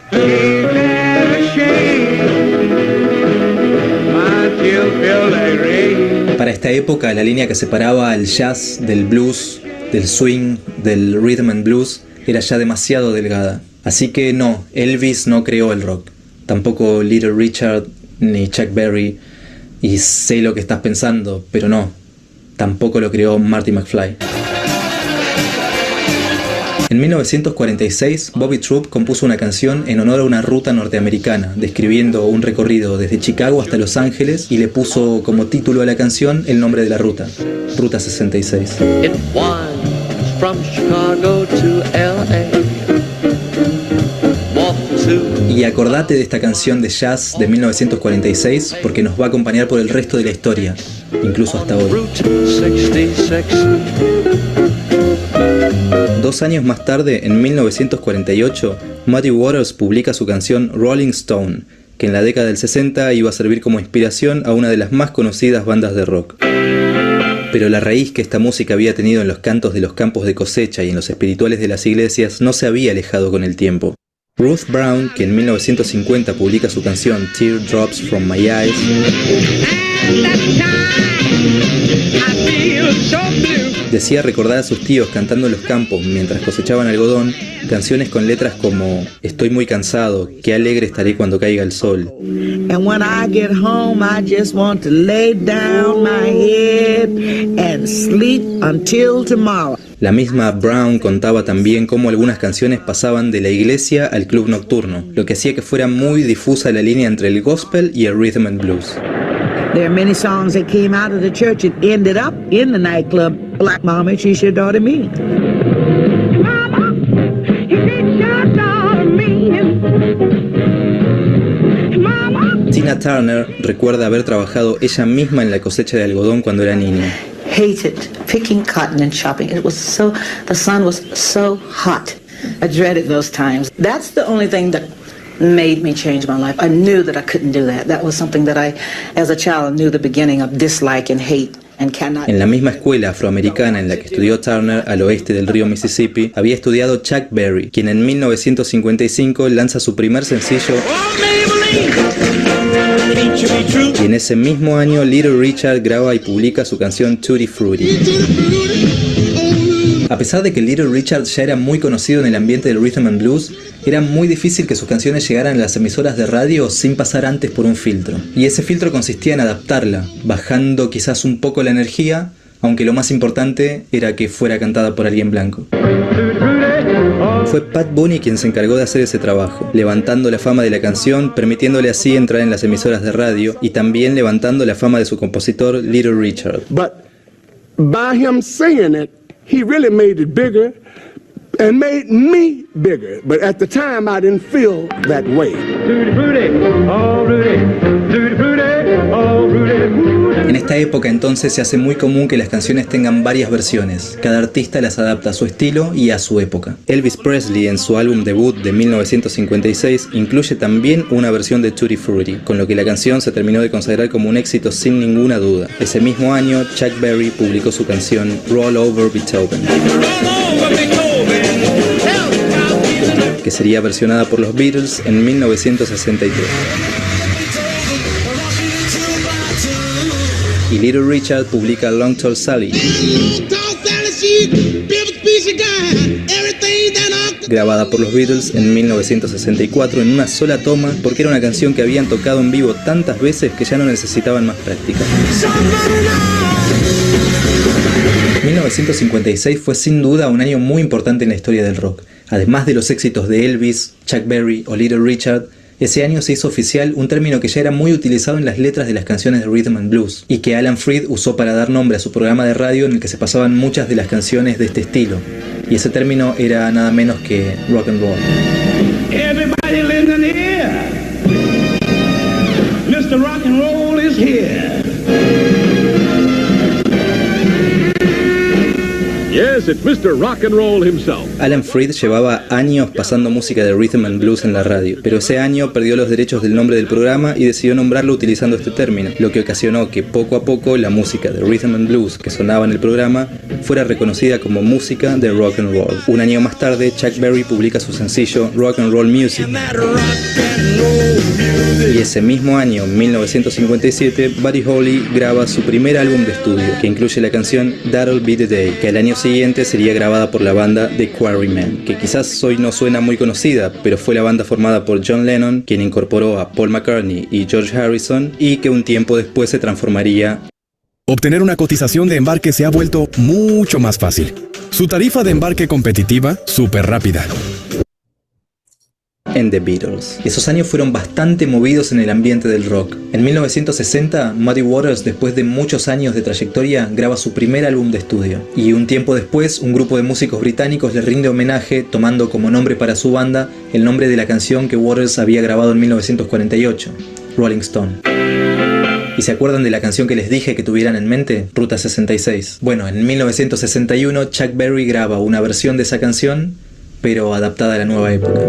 Para esta época, la línea que separaba al jazz del blues, del swing, del rhythm and blues, era ya demasiado delgada. Así que no, Elvis no creó el rock. Tampoco Little Richard ni Chuck Berry. Y sé lo que estás pensando, pero no, tampoco lo creó Marty McFly. En 1946, Bobby Troup compuso una canción en honor a una ruta norteamericana, describiendo un recorrido desde Chicago hasta Los Ángeles, y le puso como título a la canción el nombre de la ruta, Ruta 66. It winds from Chicago to LA. Y acordate de esta canción de jazz de 1946 porque nos va a acompañar por el resto de la historia, incluso hasta hoy. 2 años más tarde, en 1948, Muddy Waters publica su canción Rolling Stone, que en la década del 60 iba a servir como inspiración a una de las más conocidas bandas de rock. Pero la raíz que esta música había tenido en los cantos de los campos de cosecha y en los espirituales de las iglesias no se había alejado con el tiempo. Ruth Brown, que en 1950 publica su canción Teardrops from My Eyes, decía recordar a sus tíos cantando en los campos mientras cosechaban algodón, canciones con letras como "Estoy muy cansado, qué alegre estaré cuando caiga el sol". And when I get home, I just want to lay down my head and sleep until tomorrow. La misma Brown contaba también cómo algunas canciones pasaban de la iglesia al club nocturno, lo que hacía que fuera muy difusa la línea entre el gospel y el rhythm and blues. There are many songs that came out of the church and ended up in the nightclub. Like Mama, she's your daughter me. Mama, she's your daughter me. Mama. Tina Turner recuerda haber trabajado ella misma en la cosecha de algodón cuando era niña. Hated picking cotton and shopping. The sun was so hot. I dreaded those times. That's the only thing that made me change my life. I knew that I couldn't do that. That was something that I, as a child, knew the beginning of dislike and hate. En la misma escuela afroamericana en la que estudió Turner, al oeste del río Mississippi, había estudiado Chuck Berry, quien en 1955 lanza su primer sencillo, y en ese mismo año Little Richard graba y publica su canción Tutti Frutti. A pesar de que Little Richard ya era muy conocido en el ambiente del rhythm and blues, era muy difícil que sus canciones llegaran a las emisoras de radio sin pasar antes por un filtro. Y ese filtro consistía en adaptarla, bajando quizás un poco la energía, aunque lo más importante era que fuera cantada por alguien blanco. Fue Pat Boone quien se encargó de hacer ese trabajo, levantando la fama de la canción, permitiéndole así entrar en las emisoras de radio y también levantando la fama de su compositor Little Richard. But by him singing it, he really made it bigger and made me bigger. But at the time I didn't feel that way. En esta época entonces se hace muy común que las canciones tengan varias versiones. Cada artista las adapta a su estilo y a su época. Elvis Presley en su álbum debut de 1956 incluye también una versión de Tutti Frutti, con lo que la canción se terminó de consagrar como un éxito sin ninguna duda. Ese mismo año, Chuck Berry publicó su canción Roll Over Beethoven, que sería versionada por los Beatles en 1963. Y Little Richard publica Long Tall Sally, grabada por los Beatles en 1964 en una sola toma, porque era una canción que habían tocado en vivo tantas veces que ya no necesitaban más práctica. 1956 fue sin duda un año muy importante en la historia del rock. Además de los éxitos de Elvis, Chuck Berry o Little Richard, ese año se hizo oficial un término que ya era muy utilizado en las letras de las canciones de rhythm and blues y que Alan Freed usó para dar nombre a su programa de radio en el que se pasaban muchas de las canciones de este estilo. Y ese término era nada menos que rock and roll. Everybody listen here. Mr. Rock and Roll is here. Yes, it's Mr. Rock and Roll himself. Alan Freed llevaba años pasando música de rhythm and blues en la radio, pero ese año perdió los derechos del nombre del programa y decidió nombrarlo utilizando este término, lo que ocasionó que poco a poco la música de rhythm and blues que sonaba en el programa fuera reconocida como música de rock and roll. Un año más tarde, Chuck Berry publica su sencillo Rock and Roll Music. Y ese mismo año, 1957, Buddy Holly graba su primer álbum de estudio, que incluye la canción That'll Be the Day, que al año siguiente sería grabada por la banda The Quarrymen, que quizás hoy no suena muy conocida, pero fue la banda formada por John Lennon, quien incorporó a Paul McCartney y George Harrison, y que un tiempo después se transformaría. Obtener una cotización de embarque se ha vuelto mucho más fácil. Su tarifa de embarque competitiva, súper rápida. En The Beatles. Esos años fueron bastante movidos en el ambiente del rock. En 1960, Muddy Waters, después de muchos años de trayectoria, graba su primer álbum de estudio. Y un tiempo después, un grupo de músicos británicos le rinde homenaje tomando como nombre para su banda el nombre de la canción que Waters había grabado en 1948, Rolling Stone. ¿Y se acuerdan de la canción que les dije que tuvieran en mente? Ruta 66. Bueno, en 1961 Chuck Berry graba una versión de esa canción, pero adaptada a la nueva época.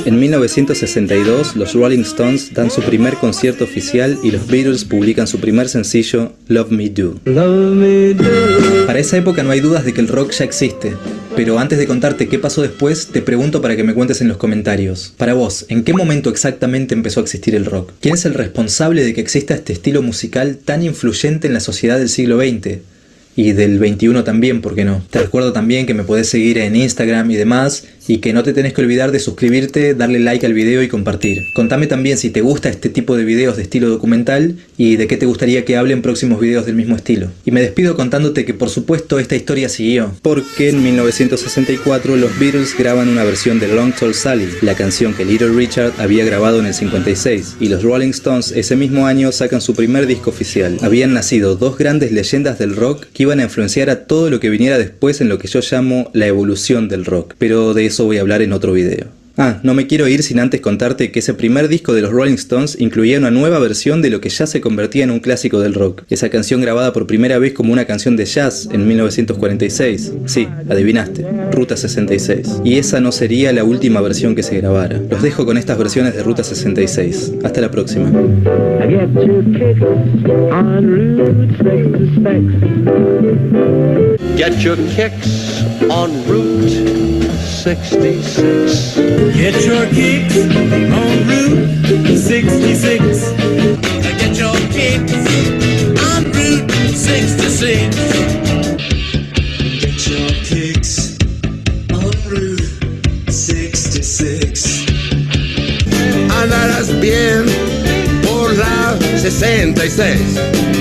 En 1962, los Rolling Stones dan su primer concierto oficial y los Beatles publican su primer sencillo, Love Me Do. Para esa época no hay dudas de que el rock ya existe, pero antes de contarte qué pasó después, te pregunto para que me cuentes en los comentarios. Para vos, ¿en qué momento exactamente empezó a existir el rock? ¿Quién es el responsable de que exista este estilo musical tan influyente en la sociedad del siglo XX? Y del 21 también, ¿por qué no? Te recuerdo también que me podés seguir en Instagram y demás, y que no te tenés que olvidar de suscribirte, darle like al video y compartir. Contame también si te gusta este tipo de videos de estilo documental y de qué te gustaría que hable en próximos videos del mismo estilo. Y me despido contándote que por supuesto esta historia siguió, porque en 1964 los Beatles graban una versión de Long Tall Sally, la canción que Little Richard había grabado en el 56, y los Rolling Stones ese mismo año sacan su primer disco oficial. Habían nacido dos grandes leyendas del rock que iban a influenciar a todo lo que viniera después en lo que yo llamo la evolución del rock, pero de eso voy a hablar en otro video. No me quiero ir sin antes contarte que ese primer disco de los Rolling Stones incluía una nueva versión de lo que ya se convertía en un clásico del rock. Esa canción grabada por primera vez como una canción de jazz en 1946. Sí, adivinaste, Ruta 66. Y esa no sería la última versión que se grabara. Los dejo con estas versiones de Ruta 66. Hasta la próxima. Get your kicks on Route 66. Get your kicks on Route 66. Get your kicks on Route 66. Get your kicks on Route 66. Andarás bien por la 66.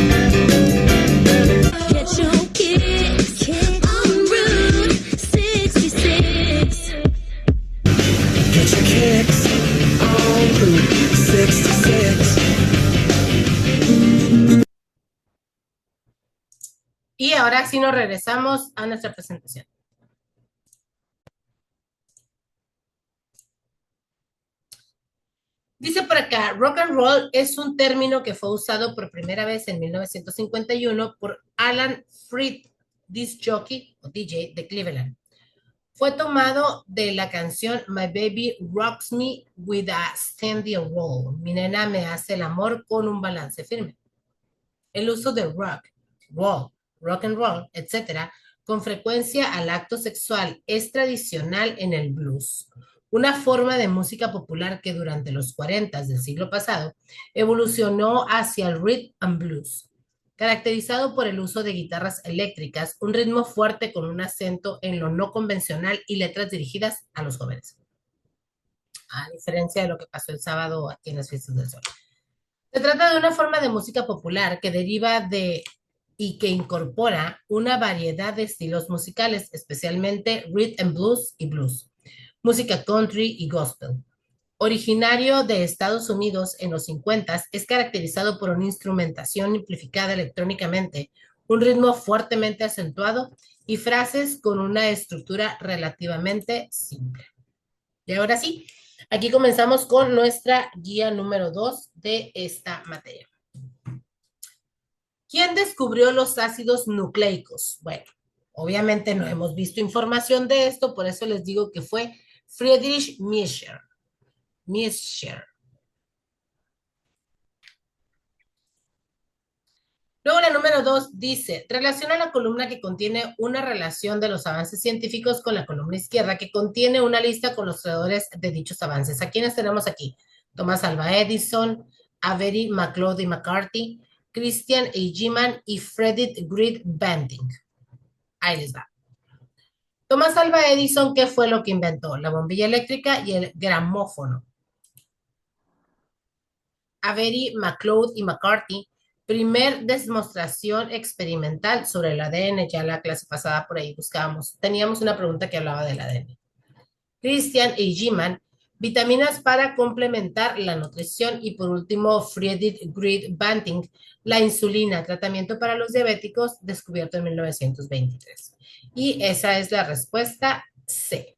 Y ahora sí nos regresamos a nuestra presentación. Dice por acá, rock and roll es un término que fue usado por primera vez en 1951 por Alan Freed, disc jockey o DJ de Cleveland. Fue tomado de la canción My Baby Rocks Me with a Steady Roll. Mi nena me hace el amor con un balance firme. El uso de rock, roll, rock and roll, etc., con frecuencia al acto sexual es tradicional en el blues, una forma de música popular que durante los 40 del siglo pasado evolucionó hacia el rhythm and blues, caracterizado por el uso de guitarras eléctricas, un ritmo fuerte con un acento en lo no convencional y letras dirigidas a los jóvenes. A diferencia de lo que pasó el sábado aquí en las Fiestas del Sol. Se trata de una forma de música popular que deriva de y que incorpora una variedad de estilos musicales, especialmente rhythm and blues y blues, música country y gospel. Originario de Estados Unidos en los 50, es caracterizado por una instrumentación amplificada electrónicamente, un ritmo fuertemente acentuado y frases con una estructura relativamente simple. Y ahora sí, aquí comenzamos con nuestra guía número 2 de esta materia. ¿Quién descubrió los ácidos nucleicos? Bueno, obviamente no hemos visto información de esto, por eso les digo que fue Friedrich Miescher. Luego la número 2 dice, relaciona la columna que contiene una relación de los avances científicos con la columna izquierda que contiene una lista con los creadores de dichos avances. ¿A quiénes tenemos aquí? Thomas Alva Edison, Avery McLeod y McCarthy, Christian Eichmann y Frederick Grid Banting. Ahí les va. Thomas Alva Edison, ¿qué fue lo que inventó? La bombilla eléctrica y el gramófono. Avery McLeod y McCarthy, primer demostración experimental sobre el ADN. Ya la clase pasada por ahí buscábamos. Teníamos una pregunta que hablaba del ADN. Christian Eichmann, vitaminas para complementar la nutrición. Y por último, Friedrich Grid Banting, la insulina, tratamiento para los diabéticos, descubierto en 1923. Y esa es la respuesta C.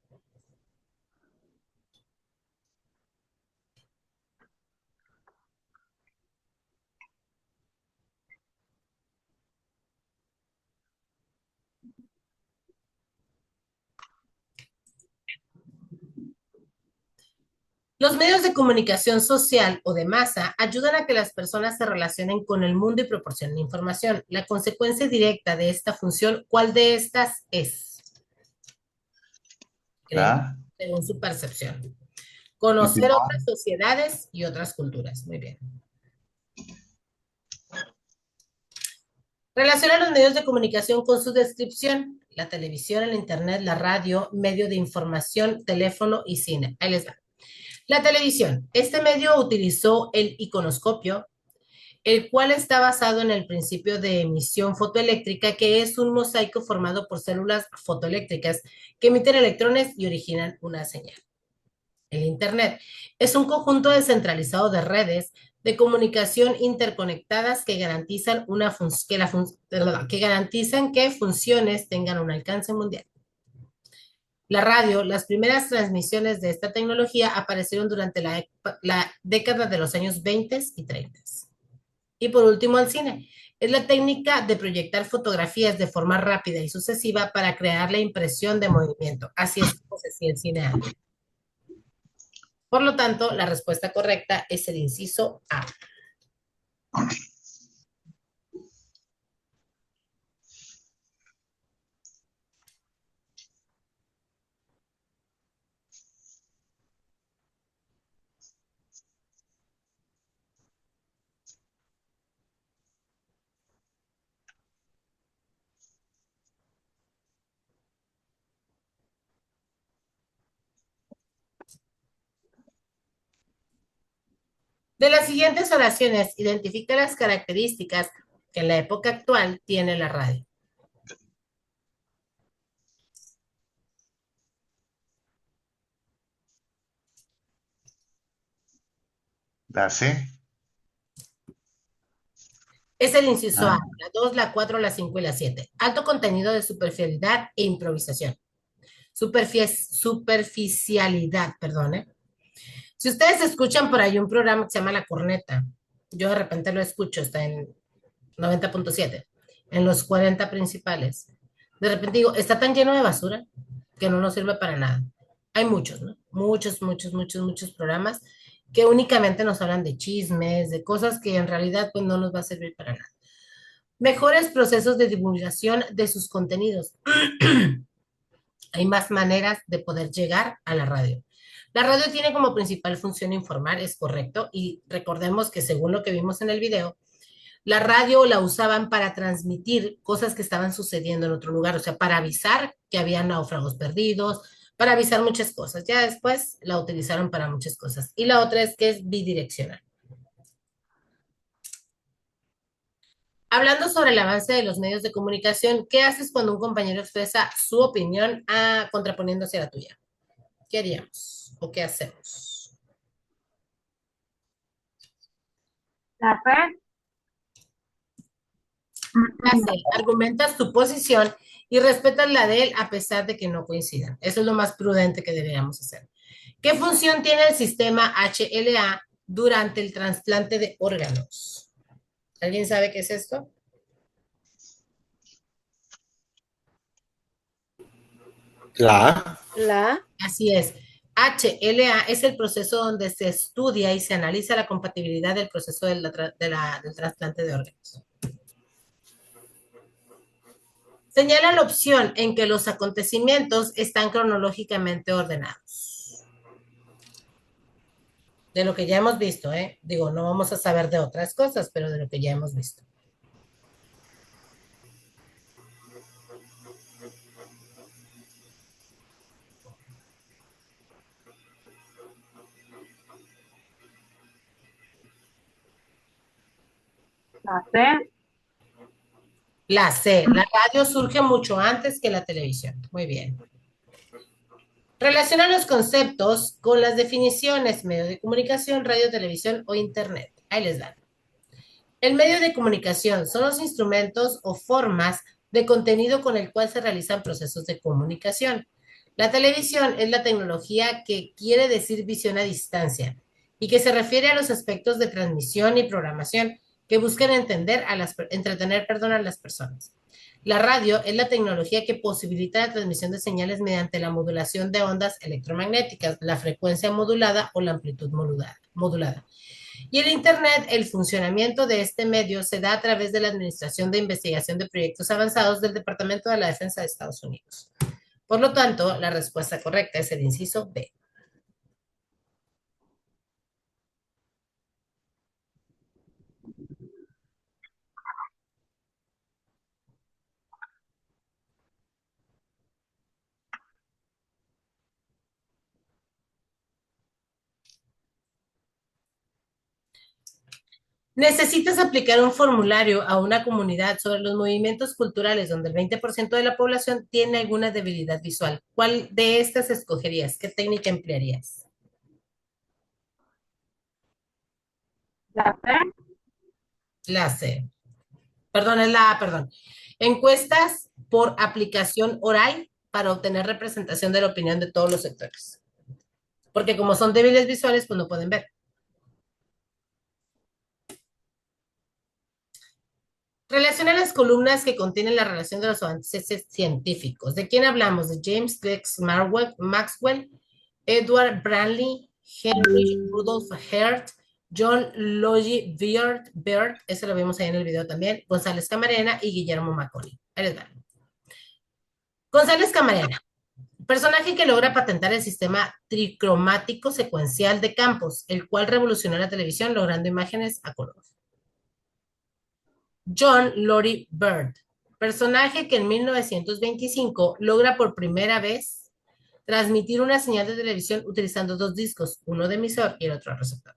Los medios de comunicación social o de masa ayudan a que las personas se relacionen con el mundo y proporcionen información. La consecuencia directa de esta función, ¿cuál de estas es? Según su percepción. Conocer otras sociedades y otras culturas. Muy bien. Relaciona los medios de comunicación con su descripción. La televisión, el internet, la radio, medio de información, teléfono y cine. Ahí les va. La televisión. Este medio utilizó el iconoscopio, el cual está basado en el principio de emisión fotoeléctrica, que es un mosaico formado por células fotoeléctricas que emiten electrones y originan una señal. El internet es un conjunto descentralizado de redes de comunicación interconectadas que garantizan, que funciones tengan un alcance mundial. La radio, las primeras transmisiones de esta tecnología aparecieron durante la década de los años 20 y 30. Y por último, el cine. Es la técnica de proyectar fotografías de forma rápida y sucesiva para crear la impresión de movimiento. Así es como se hacía el cine antes. Por lo tanto, la respuesta correcta es el inciso A. De las siguientes oraciones, identifica las características que en la época actual tiene la radio. La C. Es el inciso A, la 2, la 4, la 5 y la 7. Alto contenido de superficialidad e improvisación. Superficialidad, perdón, ¿eh? Si ustedes escuchan por ahí un programa que se llama La Corneta, yo de repente lo escucho, está en 90.7, en los 40 principales. De repente digo, está tan lleno de basura que no nos sirve para nada. Hay muchos, ¿no? Muchos programas que únicamente nos hablan de chismes, de cosas que en realidad pues no nos va a servir para nada. Mejores procesos de divulgación de sus contenidos. Hay más maneras de poder llegar a la radio. La radio tiene como principal función informar, es correcto, y recordemos que según lo que vimos en el video, la radio la usaban para transmitir cosas que estaban sucediendo en otro lugar, o sea, para avisar que había náufragos perdidos, para avisar muchas cosas. Ya después la utilizaron para muchas cosas. Y la otra es que es bidireccional. Hablando sobre el avance de los medios de comunicación, ¿qué haces cuando un compañero expresa su opinión contraponiéndose a la tuya? ¿Qué haríamos o qué hacemos? La fe. Argumentas tu posición y respetas la de él a pesar de que no coincidan. Eso es lo más prudente que deberíamos hacer. ¿Qué función tiene el sistema HLA durante el trasplante de órganos? ¿Alguien sabe qué es esto? La A. Así es. HLA es el proceso donde se estudia y se analiza la compatibilidad del proceso del trasplante de órganos. Señala la opción en que los acontecimientos están cronológicamente ordenados. De lo que ya hemos visto, ¿eh? Digo, no vamos a saber de otras cosas, pero de lo que ya hemos visto. La C. La C. La radio surge mucho antes que la televisión. Muy bien. Relaciona los conceptos con las definiciones: medio de comunicación, radio, televisión o internet. Ahí les dan. El medio de comunicación son los instrumentos o formas de contenido con el cual se realizan procesos de comunicación. La televisión es la tecnología que quiere decir visión a distancia y que se refiere a los aspectos de transmisión y programación que buscan entretener a las personas. La radio es la tecnología que posibilita la transmisión de señales mediante la modulación de ondas electromagnéticas, la frecuencia modulada o la amplitud modulada. Y el Internet, el funcionamiento de este medio se da a través de la Administración de Investigación de Proyectos Avanzados del Departamento de la Defensa de Estados Unidos. Por lo tanto, la respuesta correcta es el inciso B. Necesitas aplicar un formulario a una comunidad sobre los movimientos culturales donde el 20% de la población tiene alguna debilidad visual. ¿Cuál de estas escogerías? ¿Qué técnica emplearías? La C. La C. Perdón, es la A, perdón. Encuestas por aplicación oral para obtener representación de la opinión de todos los sectores. Porque como son débiles visuales, pues no pueden ver. Relaciona las columnas que contienen la relación de los avances científicos. ¿De quién hablamos? De James Clerk Maxwell, Edward Branly, Henry Rudolph Hertz, John Logie Baird, ese lo vimos ahí en el video también, González Camarena y Guillermo Marconi. Ahí les va. González Camarena, personaje que logra patentar el sistema tricromático secuencial de campos, el cual revolucionó la televisión logrando imágenes a color. John Logie Baird, personaje que en 1925 logra por primera vez transmitir una señal de televisión utilizando dos discos, uno de emisor y el otro receptor.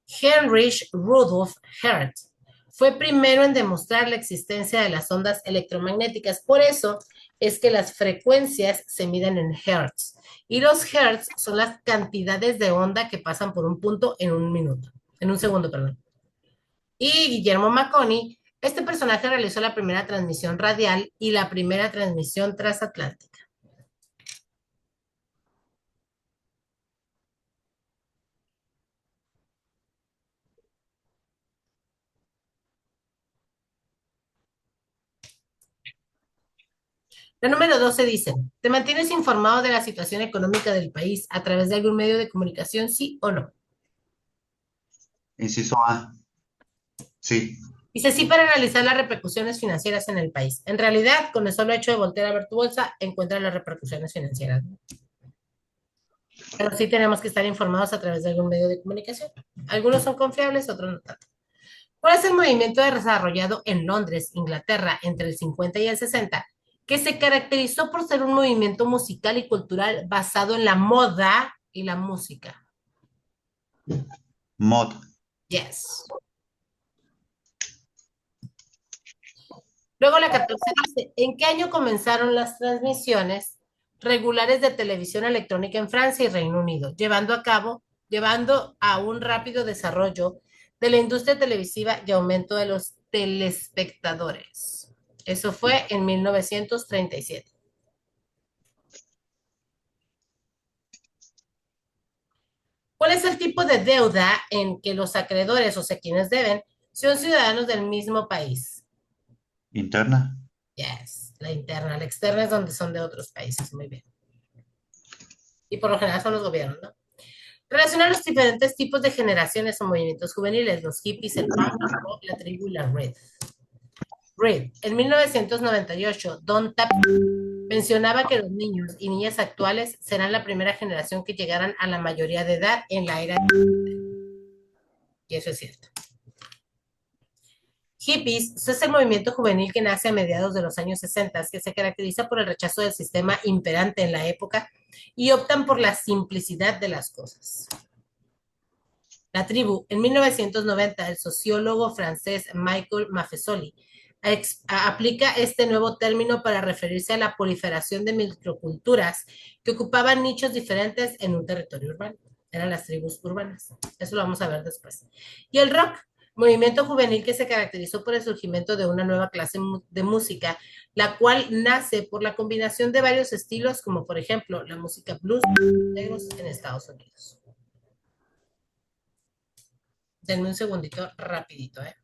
Heinrich Rudolf Hertz fue primero en demostrar la existencia de las ondas electromagnéticas. Por eso es que las frecuencias se miden en hertz. Y los hertz son las cantidades de onda que pasan por un punto en un segundo, perdón. Y Guillermo Marconi, este personaje realizó la primera transmisión radial y la primera transmisión transatlántica. La número 12 dice, ¿te mantienes informado de la situación económica del país a través de algún medio de comunicación, sí o no? Inciso A. Sí. Dice, sí, para analizar las repercusiones financieras en el país. En realidad, con el solo hecho de voltear a ver tu bolsa, encuentras las repercusiones financieras, ¿no? Pero sí tenemos que estar informados a través de algún medio de comunicación. Algunos son confiables, otros no tanto. ¿Cuál es el movimiento desarrollado en Londres, Inglaterra, entre el 50 y el 60, que se caracterizó por ser un movimiento musical y cultural basado en la moda y la música? Mod. Yes. Luego la 14 dice, ¿en qué año comenzaron las transmisiones regulares de televisión electrónica en Francia y Reino Unido, llevando a un rápido desarrollo de la industria televisiva y aumento de los telespectadores? Eso fue en 1937. ¿Cuál es el tipo de deuda en que los acreedores, o sea, quienes deben, son ciudadanos del mismo país? Interna. Yes, la interna. La externa es donde son de otros países. Muy bien. Y por lo general son los gobiernos, ¿no? Relaciona los diferentes tipos de generaciones o movimientos juveniles, los hippies, el punk, la tribu y la red. Red. En 1998, Don Tap mencionaba que los niños y niñas actuales serán la primera generación que llegarán a la mayoría de edad en la era de... Y eso es cierto. Hippies es el movimiento juvenil que nace a mediados de los años 60, que se caracteriza por el rechazo del sistema imperante en la época y optan por la simplicidad de las cosas. La tribu, en 1990, el sociólogo francés Michael Maffesoli aplica este nuevo término para referirse a la proliferación de microculturas que ocupaban nichos diferentes en un territorio urbano. Eran las tribus urbanas. Eso lo vamos a ver después. Y el rock, movimiento juvenil que se caracterizó por el surgimiento de una nueva clase de música, la cual nace por la combinación de varios estilos, como por ejemplo la música blues negros en Estados Unidos. Denme un segundito rapidito, ¿eh?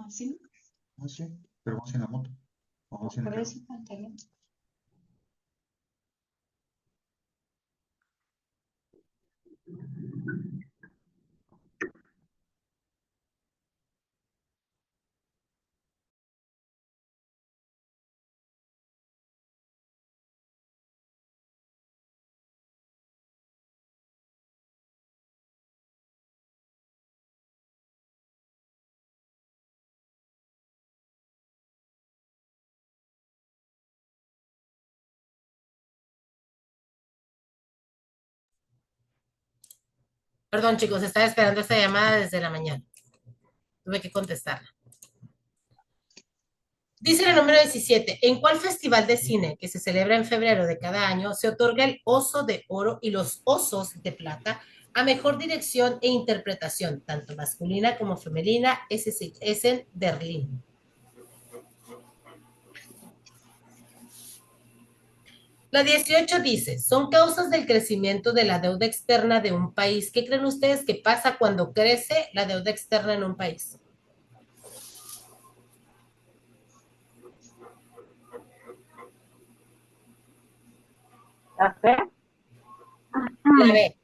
¿Así? Ah, sí, pero vamos en la moto. Vamos en el carro. Perdón, chicos, estaba esperando esta llamada desde la mañana. Tuve que contestarla. Dice la número 17, ¿en cuál festival de cine que se celebra en febrero de cada año se otorga el Oso de Oro y los Osos de Plata a mejor dirección e interpretación, tanto masculina como femenina? Es en Berlín. La 18 dice, son causas del crecimiento de la deuda externa de un país. ¿Qué creen ustedes que pasa cuando crece la deuda externa en un país? La C. La B.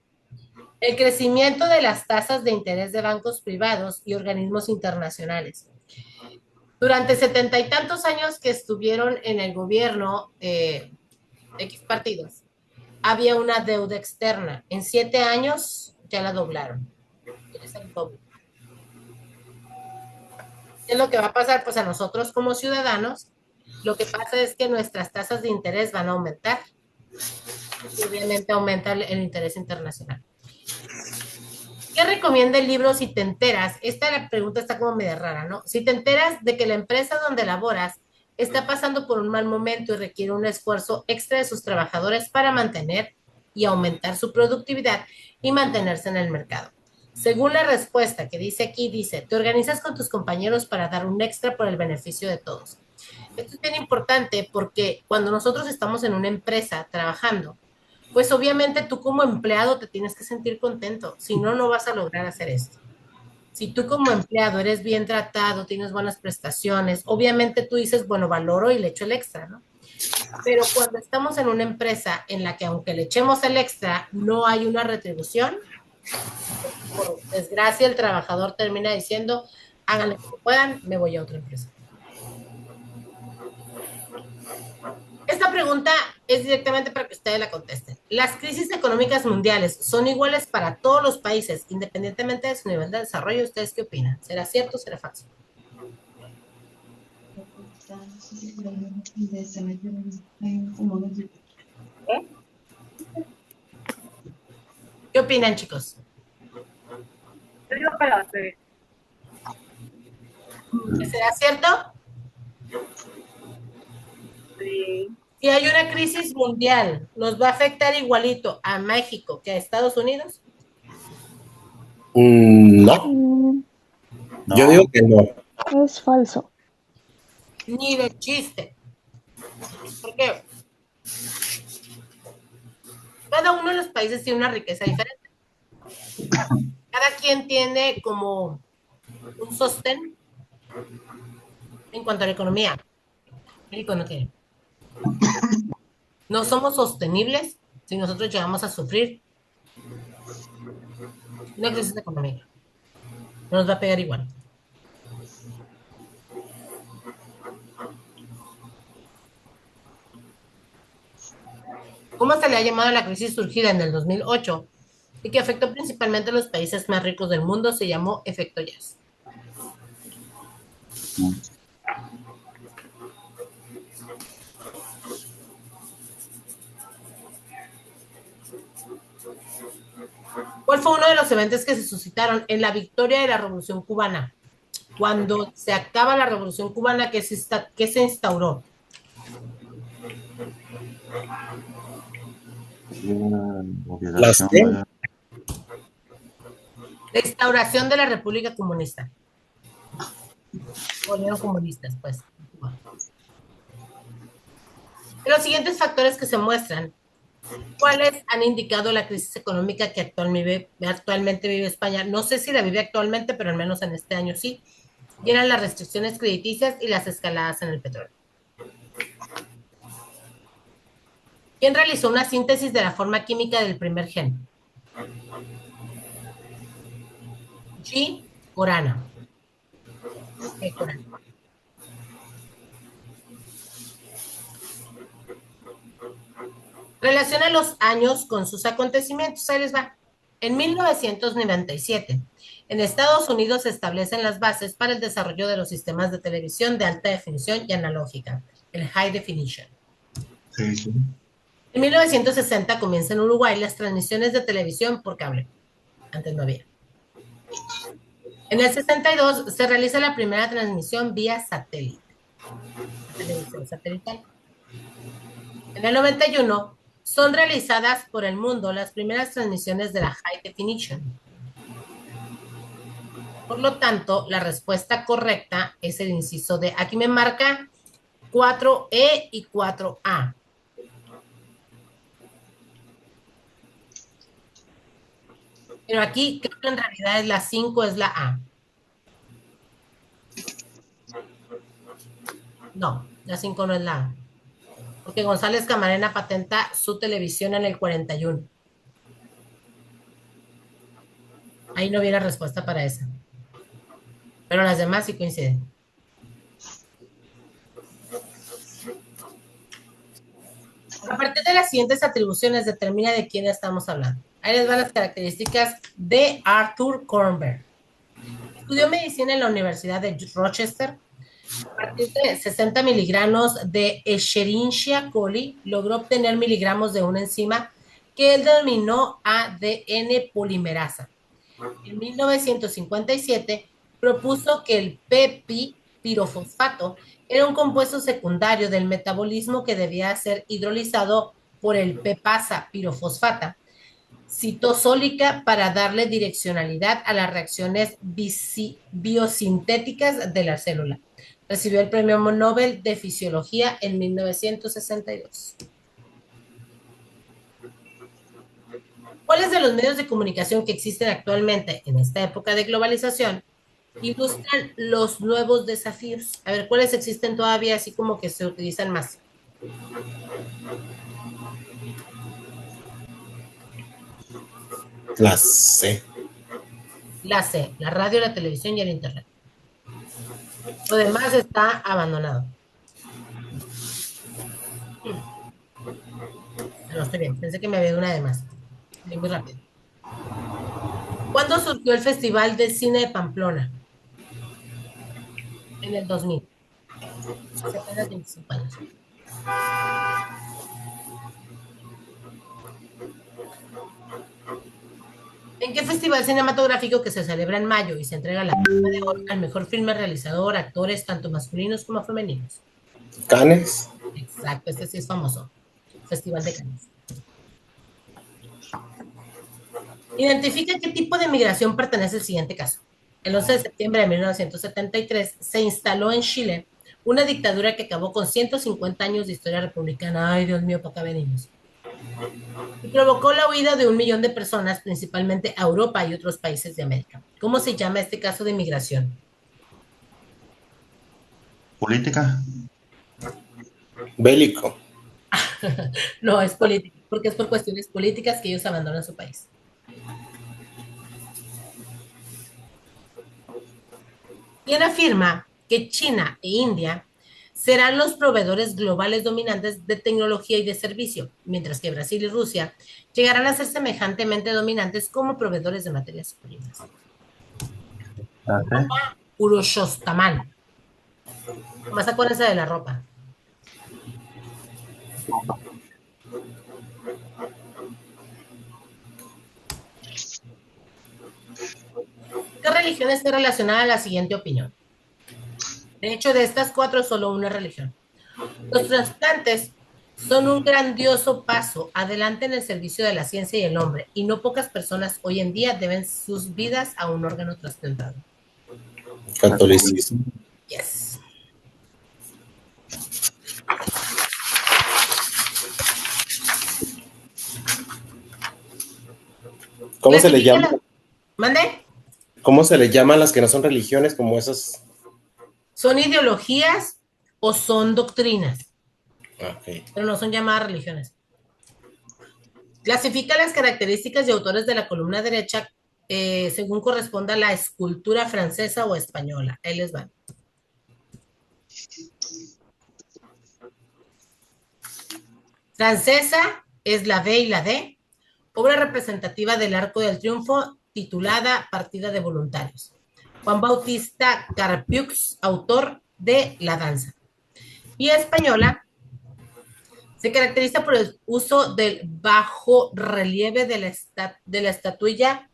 El crecimiento de las tasas de interés de bancos privados y organismos internacionales. Durante 70 y tantos años que estuvieron en el gobierno, X partidos, había una deuda externa. En 7 años ya la doblaron. Es el doble. ¿Qué es lo que va a pasar? Pues a nosotros como ciudadanos, lo que pasa es que nuestras tasas de interés van a aumentar. Y obviamente aumenta el interés internacional. ¿Qué recomienda el libro si te enteras? Esta pregunta está como media rara, ¿no? Si te enteras de que la empresa donde laboras está pasando por un mal momento y requiere un esfuerzo extra de sus trabajadores para mantener y aumentar su productividad y mantenerse en el mercado. Según la respuesta que dice aquí, dice, te organizas con tus compañeros para dar un extra por el beneficio de todos. Esto es bien importante porque cuando nosotros estamos en una empresa trabajando, pues obviamente tú como empleado te tienes que sentir contento, si no, no vas a lograr hacer esto. Si tú como empleado eres bien tratado, tienes buenas prestaciones, obviamente tú dices, bueno, valoro y le echo el extra, ¿no? Pero cuando estamos en una empresa en la que aunque le echemos el extra, no hay una retribución, por desgracia el trabajador termina diciendo, háganle como puedan, me voy a otra empresa. Esta pregunta es directamente para que ustedes la contesten. ¿Las crisis económicas mundiales son iguales para todos los países, independientemente de su nivel de desarrollo? ¿Ustedes qué opinan? ¿Será cierto o será falso? ¿Qué opinan, chicos? Yo digo que la C. ¿Será cierto? Sí. Si hay una crisis mundial, ¿nos va a afectar igualito a México que a Estados Unidos? No. Yo digo que no. Es falso. Ni de chiste. ¿Por qué? Cada uno de los países tiene una riqueza diferente. Cada quien tiene como un sostén en cuanto a la economía. México no tiene. No somos sostenibles si nosotros llegamos a sufrir una crisis económica. No nos va a pegar igual. ¿Cómo se le ha llamado a la crisis surgida en el 2008 y que afectó principalmente a los países más ricos del mundo? Se llamó efecto jazz. ¿Cuál fue uno de los eventos que se suscitaron en la victoria de la Revolución Cubana? Cuando se acaba la Revolución Cubana, ¿qué se instauró? Las C. La instauración de la República Comunista. Volvieron comunistas, pues. De los siguientes factores que se muestran, ¿cuáles han indicado la crisis económica que actualmente vive España? No sé si la vive actualmente, pero al menos en este año sí. Y eran las restricciones crediticias y las escaladas en el petróleo. ¿Quién realizó una síntesis de la forma química del primer gen? G. Orana. Orana. Relaciona los años con sus acontecimientos. Ahí les va. En 1997, en Estados Unidos se establecen las bases para el desarrollo de los sistemas de televisión de alta definición y analógica, el High Definition. Sí, sí. En 1960 comienza en Uruguay las transmisiones de televisión por cable. Antes no había. En el 62 se realiza la primera transmisión vía satélite. Televisión satelital. En el 91 son realizadas por el mundo las primeras transmisiones de la High Definition. Por lo tanto, la respuesta correcta es el inciso D. Aquí me marca 4E y 4A. Pero aquí creo que en realidad es la 5, es la A. No, la 5 no es la A. Porque González Camarena patenta su televisión en el 41. Ahí no viene respuesta para esa. Pero las demás sí coinciden. A partir de las siguientes atribuciones determina de quién estamos hablando. Ahí les van las características de Arthur Kornberg. Estudió medicina en la Universidad de Rochester. A partir de 60 miligramos de Escherichia coli, logró obtener miligramos de una enzima que él denominó ADN polimerasa. En 1957 propuso que el pirofosfato era un compuesto secundario del metabolismo que debía ser hidrolizado por el P-pasa pirofosfata citosólica para darle direccionalidad a las reacciones biosintéticas de la célula. Recibió el Premio Nobel de Fisiología en 1962. ¿Cuáles de los medios de comunicación que existen actualmente en esta época de globalización ilustran los nuevos desafíos? A ver, ¿cuáles existen todavía así como que se utilizan más? La C. La C, la radio, la televisión y el internet. Lo demás está abandonado. No, estoy bien, pensé que me había ido una de más. Muy rápido. ¿Cuándo surgió el Festival de Cine de Pamplona? En el 2000. Hace apenas 25 años. ¿En qué festival cinematográfico que se celebra en mayo y se entrega la Palma de Oro al mejor filme realizador, actores tanto masculinos como femeninos? Cannes. Exacto, este sí es famoso. Festival de Cannes. Identifica qué tipo de migración pertenece al siguiente caso. El 11 de septiembre de 1973 se instaló en Chile una dictadura que acabó con 150 años de historia republicana. Ay, Dios mío, para acá venimos. Y provocó la huida de 1 millón de personas, principalmente a Europa y otros países de América. ¿Cómo se llama este caso de migración? ¿Política? Bélico. No, es político, porque es por cuestiones políticas que ellos abandonan su país. ¿Quién afirma que China e India serán los proveedores globales dominantes de tecnología y de servicio, mientras que Brasil y Rusia llegarán a ser semejantemente dominantes como proveedores de materias primas? Uroshostamal. Más acuérdense de la ropa. ¿Qué religión está relacionada a la siguiente opinión? De hecho, de estas 4, solo una religión. Los trasplantes son un grandioso paso adelante en el servicio de la ciencia y el hombre, y no pocas personas hoy en día deben sus vidas a un órgano trasplantado. Catolicismo. Yes. ¿Cómo se le llama? ¿Mande? ¿Cómo se le llama a las que no son religiones como esas? ¿Son ideologías o son doctrinas? Okay. Pero no son llamadas religiones. Clasifica las características de autores de la columna derecha según corresponda a la escultura francesa o española. Ahí les van. Francesa es la B y la D. Obra representativa del Arco del Triunfo titulada Partida de Voluntarios. Juan Bautista Carpiux, autor de La Danza. Y española se caracteriza por el uso del bajo relieve de la estatuilla,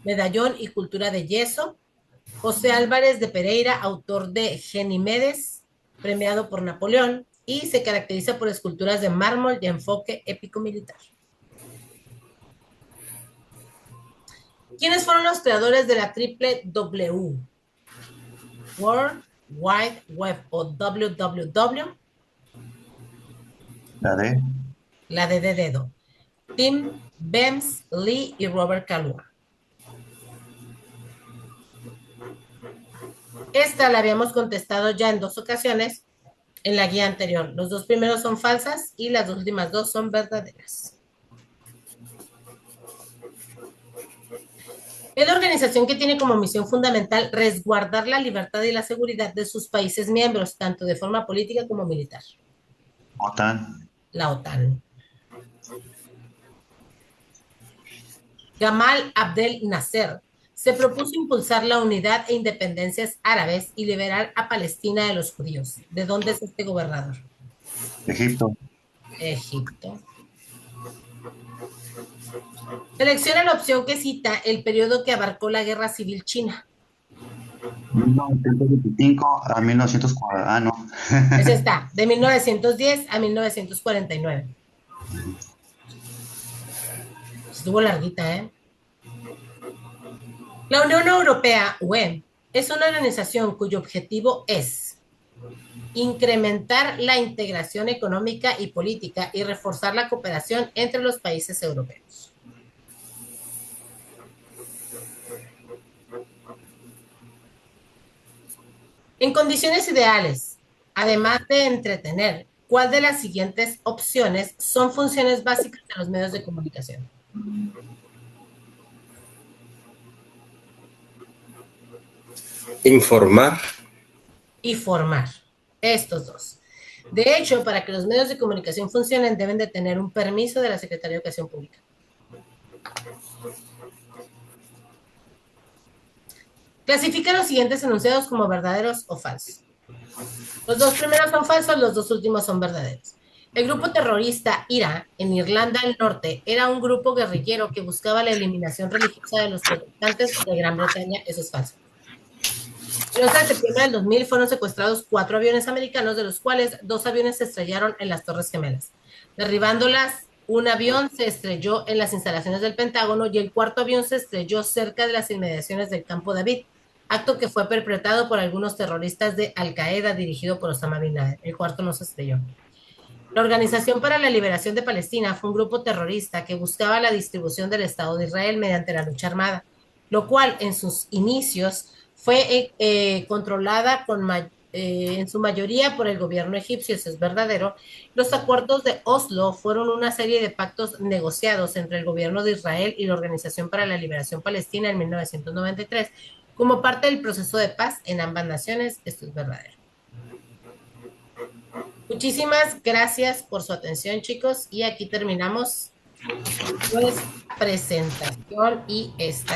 medallón y cultura de yeso. José Álvarez de Pereira, autor de Genimedes, premiado por Napoleón, y se caracteriza por esculturas de mármol y enfoque épico militar. ¿Quiénes fueron los creadores de la triple W? World Wide Web o WWW. La D. La D de dedo. Tim Berners-Lee y Robert Kahlua. Esta la habíamos contestado ya en 2 ocasiones en la guía anterior. Los 2 primeros son falsas y las últimas 2 son verdaderas. Es la organización que tiene como misión fundamental resguardar la libertad y la seguridad de sus países miembros, tanto de forma política como militar. OTAN. La OTAN. Gamal Abdel Nasser se propuso impulsar la unidad e independencias árabes y liberar a Palestina de los judíos. ¿De dónde es este gobernador? Egipto. Egipto. Selecciona la opción que cita el periodo que abarcó la Guerra Civil China. 1925 a 1940. Ah, no. Es esta, de 1910 a 1949. Estuvo larguita, ¿eh? La Unión Europea, UE, es una organización cuyo objetivo es incrementar la integración económica y política y reforzar la cooperación entre los países europeos. En condiciones ideales, además de entretener, ¿cuál de las siguientes opciones son funciones básicas de los medios de comunicación? Informar. Y formar. Estos 2. De hecho, para que los medios de comunicación funcionen, deben de tener un permiso de la Secretaría de Educación Pública. Clasifica los siguientes enunciados como verdaderos o falsos. Los 2 primeros son falsos, los 2 últimos son verdaderos. El grupo terrorista IRA en Irlanda del Norte era un grupo guerrillero que buscaba la eliminación religiosa de los protestantes de Gran Bretaña. Eso es falso. El 11 de septiembre del 2000 fueron secuestrados 4 aviones americanos, de los cuales 2 aviones se estrellaron en las Torres Gemelas. Derribándolas, un avión se estrelló en las instalaciones del Pentágono y el 4º avión se estrelló cerca de las inmediaciones del Campo David, acto que fue perpetrado por algunos terroristas de Al Qaeda dirigido por Osama Bin Laden. El 4º no se estrelló. La Organización para la Liberación de Palestina fue un grupo terrorista que buscaba la distribución del Estado de Israel mediante la lucha armada, lo cual en sus inicios fue controlada en su mayoría por el gobierno egipcio. Eso es verdadero. Los acuerdos de Oslo fueron una serie de pactos negociados entre el gobierno de Israel y la Organización para la Liberación Palestina en 1993 como parte del proceso de paz en ambas naciones. Esto es verdadero. Muchísimas gracias por su atención, chicos, y aquí terminamos nuestra presentación y esta.